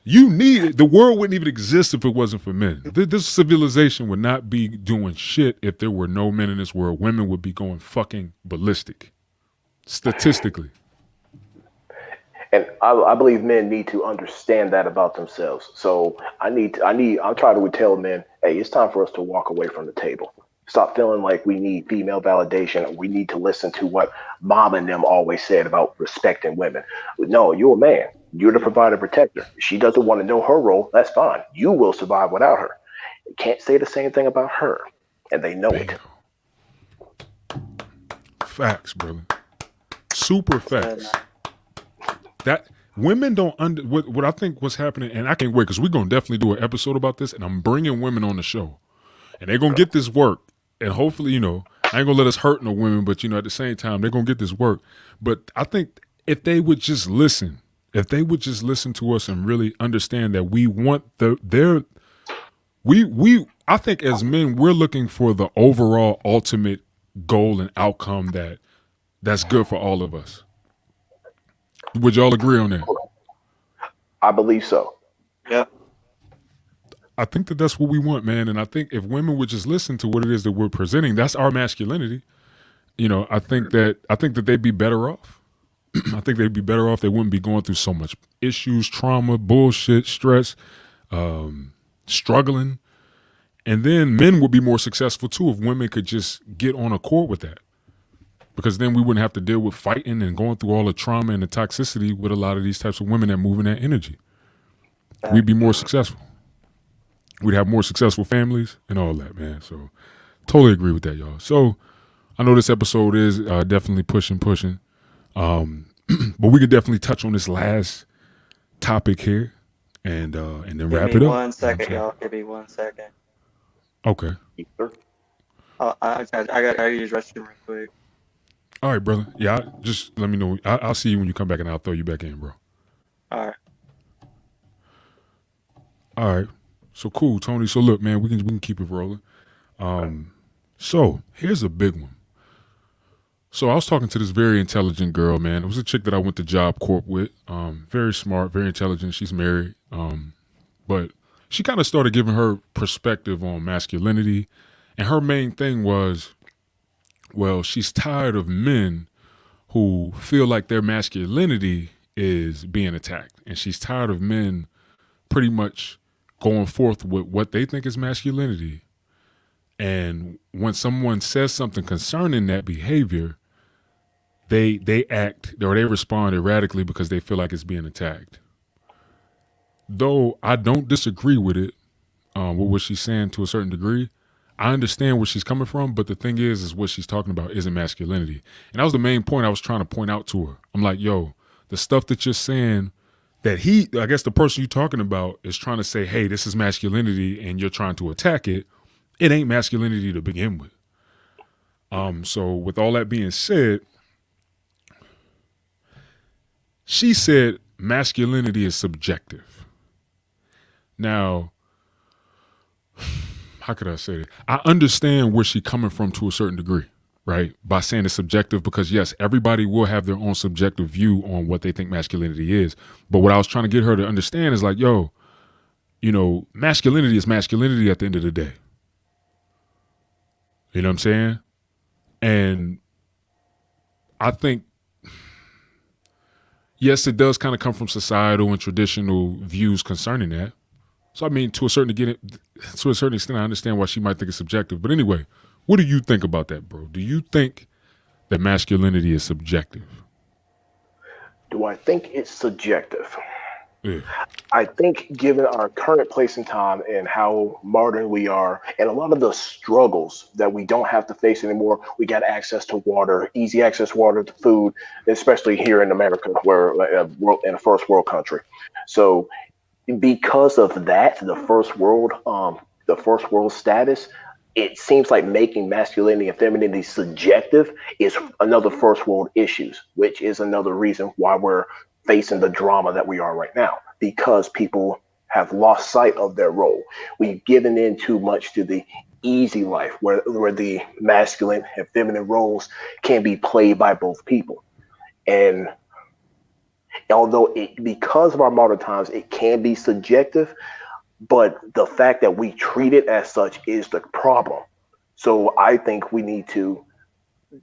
You need it. The world wouldn't even exist if it wasn't for men. This civilization would not be doing shit if there were no men in this world. Women would be going fucking ballistic. Statistically. And I believe men need to understand that about themselves. So I'm trying to tell men, hey, it's time for us to walk away from the table. Stop feeling like we need female validation. We need to listen to what mom and them always said about respecting women. No, you're a man. You're the provider protector. She doesn't want to know her role. That's fine. You will survive without her. You can't say the same thing about her. And they know it. Bingo. Facts, brother. Super Said, facts. That women don't what I think what's happening, and I can't wait because we're gonna definitely do an episode about this, and I'm bringing women on the show, and they're gonna get this work, and hopefully, I ain't gonna let us hurt no women, but at the same time, they're gonna get this work. But I think if they would just listen, if they would just listen to us and really understand that we want their we I think as men we're looking for the overall ultimate goal and outcome that's good for all of us. Would y'all agree on that? I believe so. Yep. I think that that's what we want, man. And I think if women would just listen to what it is that we're presenting, that's our masculinity. I think that they'd be better off. I think they'd be better off. They wouldn't be going through so much issues, trauma, bullshit, stress, struggling. And then men would be more successful too if women could just get on accord with that. Because then we wouldn't have to deal with fighting and going through all the trauma and the toxicity with a lot of these types of women that move in that energy. We'd be more successful. We'd have more successful families and all that, man. So totally agree with that, y'all. So I know this episode is definitely pushing. But we could definitely touch on this last topic here and then Give wrap me it up. You know one what I'm second, saying? y'all. Give me 1 second. Okay. I got to use restroom real quick. All right, brother. Yeah, just let me know. I'll see you when you come back and I'll throw you back in, bro. All right. All right. So cool, Tony. So look, man, we can keep it rolling. So here's a big one. So I was talking to this very intelligent girl, man. It was a chick that I went to Job Corp with. Very smart, very intelligent. She's married. But she kind of started giving her perspective on masculinity. And her main thing was, well, she's tired of men who feel like their masculinity is being attacked. And she's tired of men pretty much going forth with what they think is masculinity. And when someone says something concerning that behavior, they act or they respond erratically because they feel like it's being attacked. Though I don't disagree with it, with what she's saying to a certain degree, I understand where she's coming from. But the thing is what she's talking about isn't masculinity, and that was the main point I was trying to point out to her. I'm like, yo, the stuff that you're saying that I guess the person you're talking about is trying to say, hey, this is masculinity, and you're trying to attack it. It ain't masculinity to begin with. So with all that being said, she said masculinity is subjective. Now, how could I say it? I understand where she's coming from to a certain degree, right? By saying it's subjective, because yes, everybody will have their own subjective view on what they think masculinity is. But what I was trying to get her to understand is like, yo, masculinity is masculinity at the end of the day. You know what I'm saying? And I think, yes, it does kind of come from societal and traditional views concerning that. So I mean, to a certain extent, I understand why she might think it's subjective. But anyway, what do you think about that, bro? Do you think that masculinity is subjective? Do I think it's subjective? Yeah. I think, given our current place in time and how modern we are, and a lot of the struggles that we don't have to face anymore, we got access to water, easy access water to food, especially here in America, where in a first world country. So, because of that, the first world status, it seems like making masculinity and femininity subjective is another first world issues, which is another reason why we're facing the drama that we are right now, because people have lost sight of their role. We've given in too much to the easy life where the masculine and feminine roles can be played by both people. And although because of our modern times, it can be subjective, but the fact that we treat it as such is the problem. So I think we need to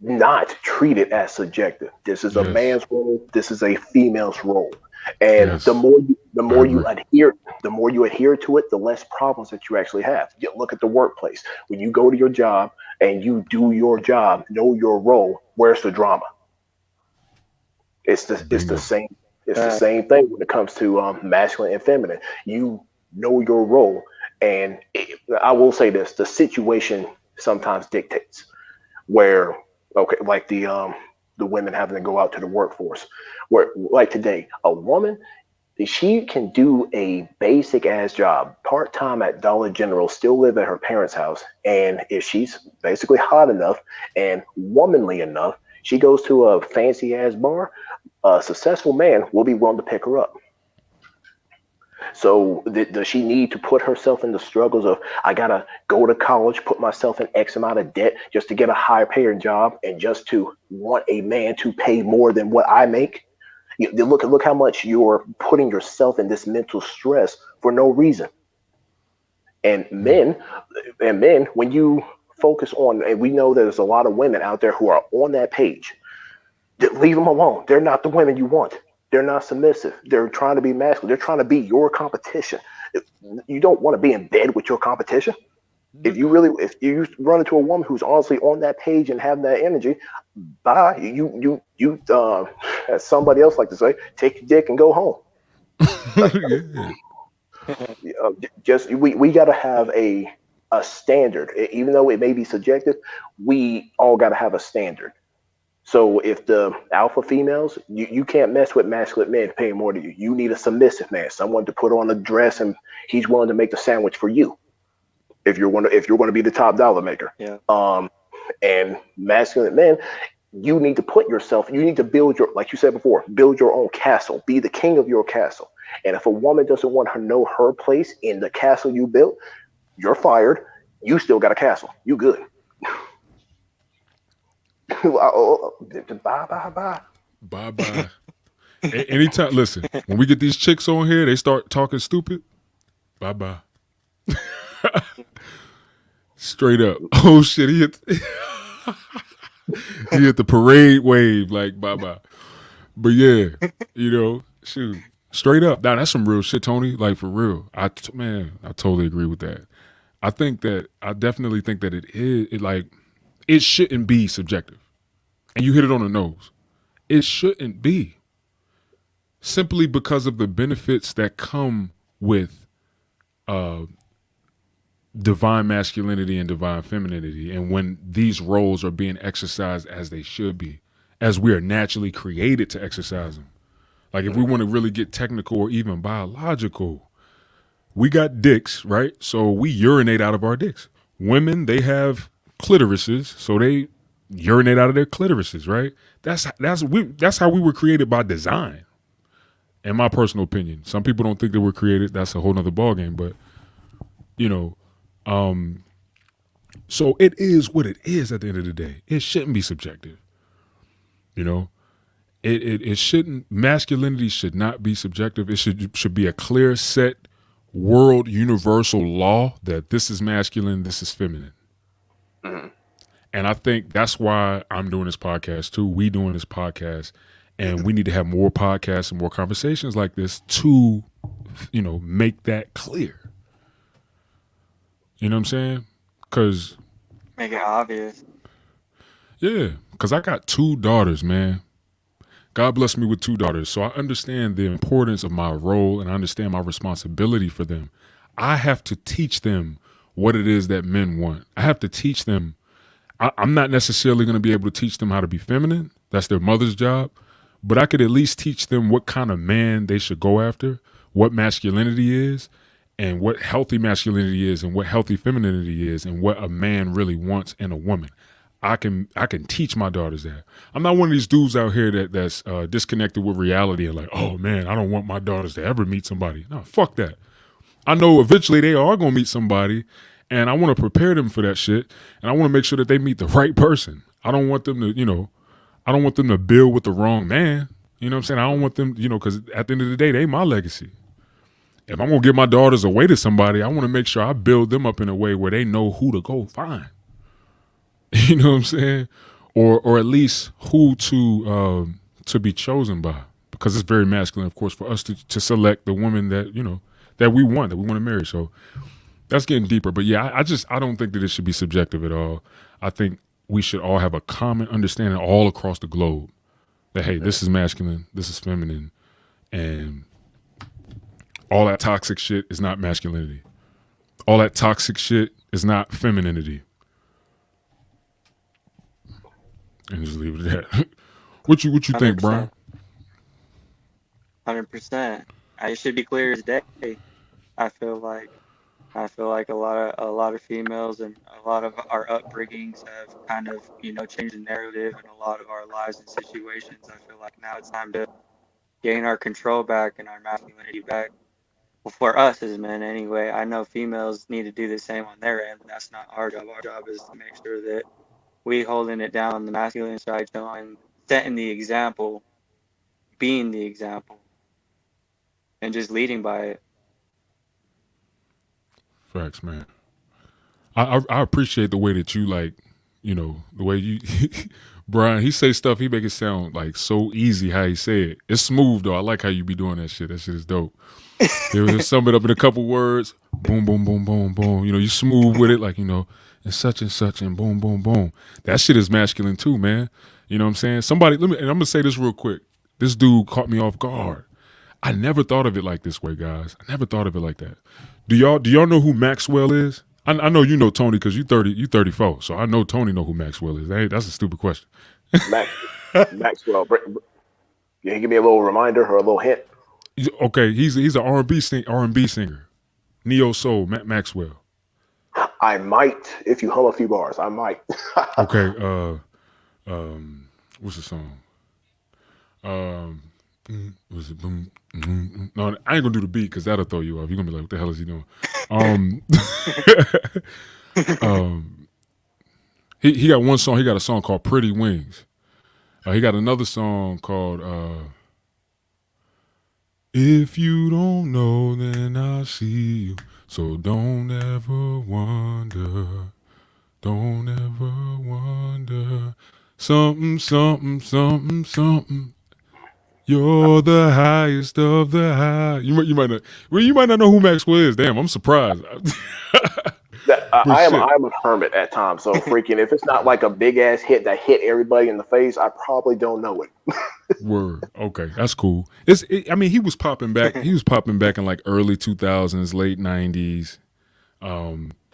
not treat it as subjective. This is a Yes. man's role. This is a female's role. And Yes. the I more you agree. adhere, the more you adhere to it, the less problems that you actually have. You look at the workplace. When you go to your job and you do your job, know your role. Where's the drama? It's the Bingo. same. It's the Uh, same thing when it comes to masculine and feminine. You know your role, and I will say this: the situation sometimes dictates where, okay, like the women having to go out to the workforce, where like today, a woman, she can do a basic ass job part time at Dollar General, still live at her parents' house, and if she's basically hot enough and womanly enough, she goes to a fancy ass bar. A successful man will be willing to pick her up. So does she need to put herself in the struggles of I gotta go to college, put myself in X amount of debt just to get a higher paying job, and just to want a man to pay more than what I make? Look how much you're putting yourself in this mental stress for no reason. And Mm. men, when you focus on, and we know there's a lot of women out there who are on that page, leave them alone. They're not the women you want. They're not submissive. They're trying to be masculine. They're trying to be your competition. You don't want to be in bed with your competition. If you run into a woman who's honestly on that page and have that energy, bye. As somebody else like to say, take your dick and go home. Yeah. Just we got to have a standard, even though it may be subjective. We all got to have a standard. So if the alpha females, you can't mess with masculine men paying more to you. You need a submissive man, someone to put on a dress and he's willing to make the sandwich for you. If you're going to be the top dollar maker, Yeah. um, and masculine men, you need to put yourself. You need to build your, like you said before, build your own castle. Be the king of your castle. And if a woman doesn't want her know her place in the castle you built, you're fired. You still got a castle. You good. Bye bye bye. Bye bye. Anytime, listen, when we get these chicks on here, they start talking stupid. Bye bye. Straight up. Oh shit, he hit the parade wave like bye bye. But yeah, shoot, straight up. Now that's some real shit, Tony. Like for real. Man, I totally agree with that. I definitely think that it shouldn't be subjective. And you hit it on the nose. It shouldn't be. Simply because of the benefits that come with uh, divine masculinity and divine femininity, and when these roles are being exercised as they should be, as we are naturally created to exercise them. Like if we want to really get technical or even biological, we got dicks, right? So we urinate out of our dicks. Women, they have clitorises, so they urinate out of their clitorises, right? That's how we were created by design. In my personal opinion, some people don't think that we're created. That's a whole nother ballgame. But you know, um, so it is what it is. At the end of the day, it shouldn't be subjective. You know, it shouldn't. Masculinity should not be subjective. It should be a clear set world universal law that this is masculine, this is feminine. Mhm. And I think that's why I'm doing this podcast too. We doing this podcast, and we need to have more podcasts and more conversations like this to, make that clear. You know what I'm saying? Because Make it obvious. yeah, because I got two daughters, man. God bless me with two daughters, so I understand the importance of my role and I understand my responsibility for them. I have to teach them what it is that men want. I have to teach them. I'm not necessarily going to be able to teach them how to be feminine. That's their mother's job. But I could at least teach them what kind of man they should go after, what masculinity is, and what healthy masculinity is, and what healthy femininity is, and what a man really wants in a woman. I can teach my daughters that. I'm not one of these dudes out here that's disconnected with reality and like, oh man, I don't want my daughters to ever meet somebody. No, fuck that. I know eventually they are gonna meet somebody, and I want to prepare them for that shit, and I want to make sure that they meet the right person. I don't want them to, I don't want them to build with the wrong man. You know what I'm saying? I don't want them, because at the end of the day, they my legacy. If I'm gonna give my daughters away to somebody, I want to make sure I build them up in a way where they know who to go find. You know what I'm saying? Or at least who to be chosen by, because it's very masculine, of course, for us to select the woman that that we want to marry. So that's getting deeper. But yeah, I don't think that it should be subjective at all. I think we should all have a common understanding all across the globe that hey, this is masculine, this is feminine, and all that toxic shit is not masculinity. All that toxic shit is not femininity. And just leave it at that. What you think, Brian? 100%. 100%. It should be clear as day. I feel like I feel like a lot of females and a lot of our upbringings have kind of, changed the narrative in a lot of our lives and situations. I feel like now it's time to gain our control back and our masculinity back. Well, for us as men, anyway. I know females need to do the same on their end. That's not our job. Our job is to make sure that we holding it down on the masculine side, showing, setting the example, being the example, and just leading by it. Facts, man. I appreciate the way that you like, the way you, Brian. He say stuff. He make it sound like so easy how he say it. It's smooth though. I like how you be doing that shit. That shit is dope. He'll sum it up in a couple words. Boom, boom, boom, boom, boom. You smooth with it, like and such, and boom, boom, boom. That shit is masculine too, man. You know what I'm saying? Somebody, and I'm gonna say this real quick. This dude caught me off guard. I never thought of it like this way, guys. I never thought of it like that. Do y'all know who Maxwell is? I know you know Tony because you 34, so I know Tony know who Maxwell is. That's a stupid question. Max, Maxwell. Can you give me a little reminder or a little hint? Okay, he's an R&B singer, neo soul Maxwell. I might, if you hum a few bars, I might. Okay, what's the song? Was it boom? No, I ain't gonna do the beat because that'll throw you off. You're gonna be like, "What the hell is he doing?" Um, um, he got one song. He got a song called "Pretty Wings." He got another song called "If You Don't Know, Then I'll See You." So don't ever wonder, don't ever wonder, something, something, something, something. You're the highest of the high. You might not know who Maxwell is. Damn, I'm surprised. But shit, I am a hermit at times, so freaking if it's not like a big ass hit that hit everybody in the face, I probably don't know it. word. Okay, that's cool. I mean, he was popping back. He was popping back in like early 2000s, late 90s.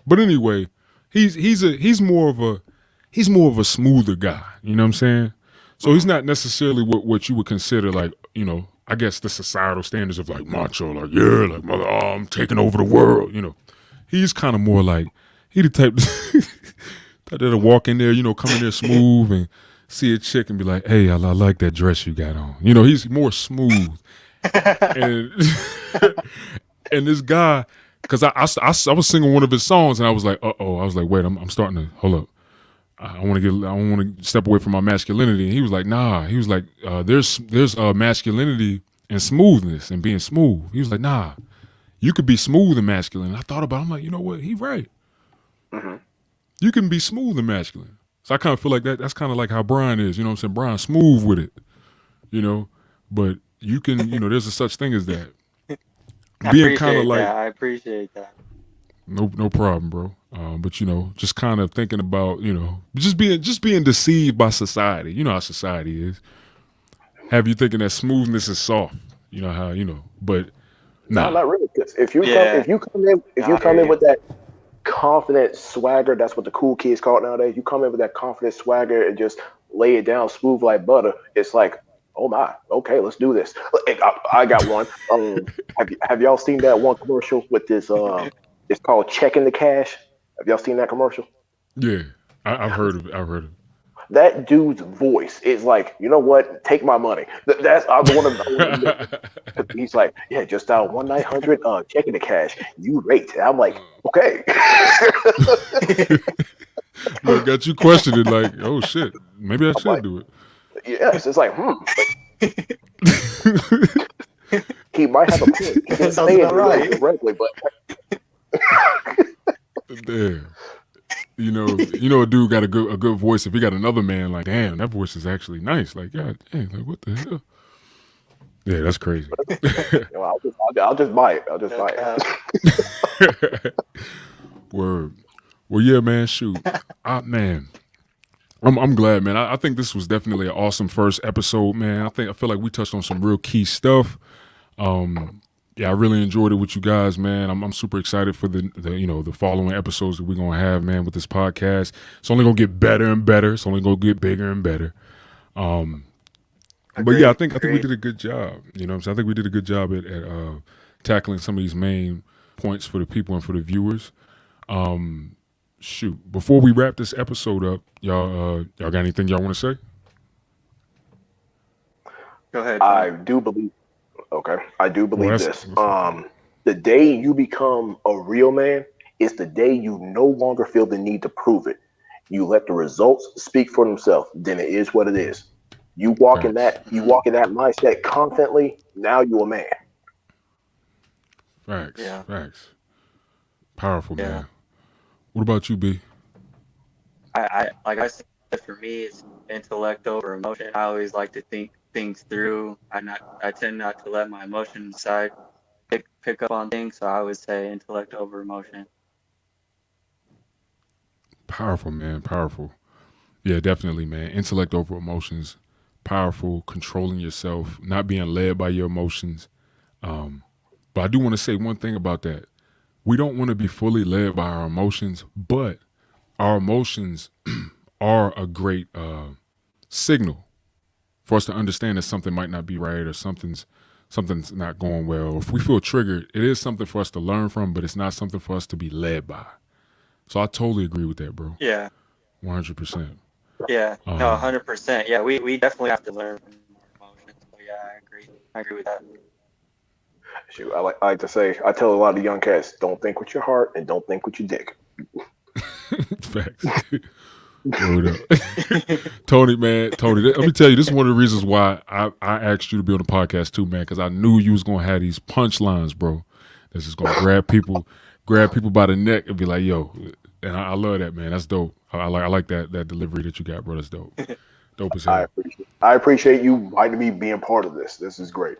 But anyway, he's more of a smoother guy. You know what I'm saying? So he's not necessarily what you would consider like, I guess the societal standards of like macho, like yeah, like mother, I'm taking over the world. He's kind of more like he the type that'll walk in there, come in there smooth and see a chick and be like, hey, I like that dress you got on. He's more smooth and and this guy, because I was singing one of his songs and I was like, I was like, wait, I'm starting to hold up. I want to step away from my masculinity. And he was like, nah. He was like, there's masculinity and smoothness and being smooth. He was like, nah, you could be smooth and masculine. And I thought about it. I'm like, you know what? He right. Mm-hmm. You can be smooth and masculine. So I kind of feel like that's kind of like how Brian is. You know what I'm saying? Brian smooth with it, but you can, there's a such thing as that. Being kind of like, I appreciate that. no problem, bro. But just kind of thinking about, just being deceived by society. You know how society is. Have you thinking that smoothness is soft? You know how but No, nah. not really. Because if you Yeah, you I hear come in you. with that confident swagger, that's what the cool kids call it nowadays. You come in with that confident swagger and just lay it down smooth like butter. It's like, oh my, okay, let's do this. I got one. Have y'all seen that one commercial with this? It's called "Checking the Cash." Have y'all seen that commercial? Yeah, I've heard of it. I've heard of That dude's voice is like, you know what? Take my money. That's I'm the one of the. He's like, yeah, just dial 1-900 checking the cash. You rate. And I'm like, okay. it. Look, got you questioning like, oh shit, maybe I I'm should like, do yes. It's like, but it. he might have a point. He That didn't sounds say it about right. directly, but Damn. A dude got a good voice. If he got another man, like, damn, that voice is actually nice. Like, God, dang, like, what the hell? Yeah, that's crazy. I'll just buy it. I'll just buy Uh, it. Word. Well, yeah, man. Shoot, man. I'm glad, man. I think this was definitely an awesome first episode, man. I feel like we touched on some real key stuff. Yeah, I really enjoyed it with you guys, man. I'm super excited for the following episodes that we're gonna have, man, with this podcast. It's only gonna get better and better. It's only gonna get bigger and better. But yeah, I think we Agreed. did a good job. You know what I'm saying? I think we did a good job at tackling some of these main points for the people and for the viewers. Shoot, before we wrap this episode up, y'all got anything y'all want to say? Go ahead, I Tony. do believe. Okay, I do Well, believe that's this. okay. The day you become a real man is the day you no longer feel the need to prove it. You let the results speak for themselves. Then it is what it is. Facts, You walk in that mindset confidently. Now you a man. facts, Yeah, facts. Powerful, yeah. man. What about you, B? I like I said, for me, it's intellect over emotion. I always like to think things through. I tend not to let my emotion side pick up on things. So I would say intellect over emotion. Powerful, man. Powerful. Yeah, definitely, man. Intellect over emotions. Powerful. Controlling yourself. Not being led by your emotions. Um, but I do want to say one thing about that. We don't want to be fully led by our emotions, but our emotions are a great signal for us to understand that something might not be right or something's not going well. If we feel triggered, it is something for us to learn from, but it's not something for us to be led by. So I totally agree with that, bro. Yeah, 100%. yeah. No, Um, 100%. Yeah, we definitely have to learn from our emotions. So yeah, I agree. I agree with that. Shoot, I like to say, I tell a lot of young cats, don't think with your heart and don't think with your dick. facts. Word up. Tony, man, Tony, let me tell you, this is one of the reasons why I asked you to be on the podcast too, man, because I knew you was going to have these punchlines, bro. That's just going to grab people by the neck and be like, yo, and I love that, man. That's dope. I like that delivery that you got, bro. That's dope. Dope as hell. I appreciate you inviting me being part of this. This is great.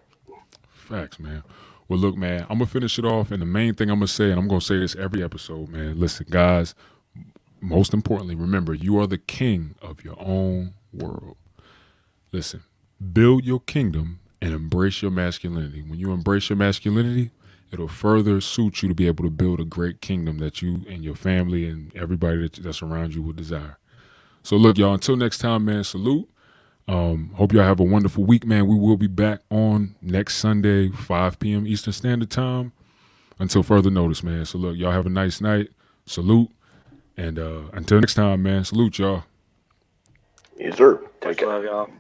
Facts, man. Well, look, man, I'm gonna finish it off, and the main thing I'm gonna say, and I'm gonna say this every episode, man. Listen, guys. Most importantly, remember you are the king of your own world. Listen, build your kingdom and embrace your masculinity. When you embrace your masculinity, it'll further suit you to be able to build a great kingdom that you and your family and everybody that's around you will desire. So, look, y'all. Until next time, man. Salute. Hope y'all have a wonderful week, man. We will be back on next Sunday, 5 p.m. Eastern Standard Time. Until further notice, man. So look, y'all have a nice night. Salute. And until next time, man. Salute, y'all. Yes, sir. Take Much care. love, y'all.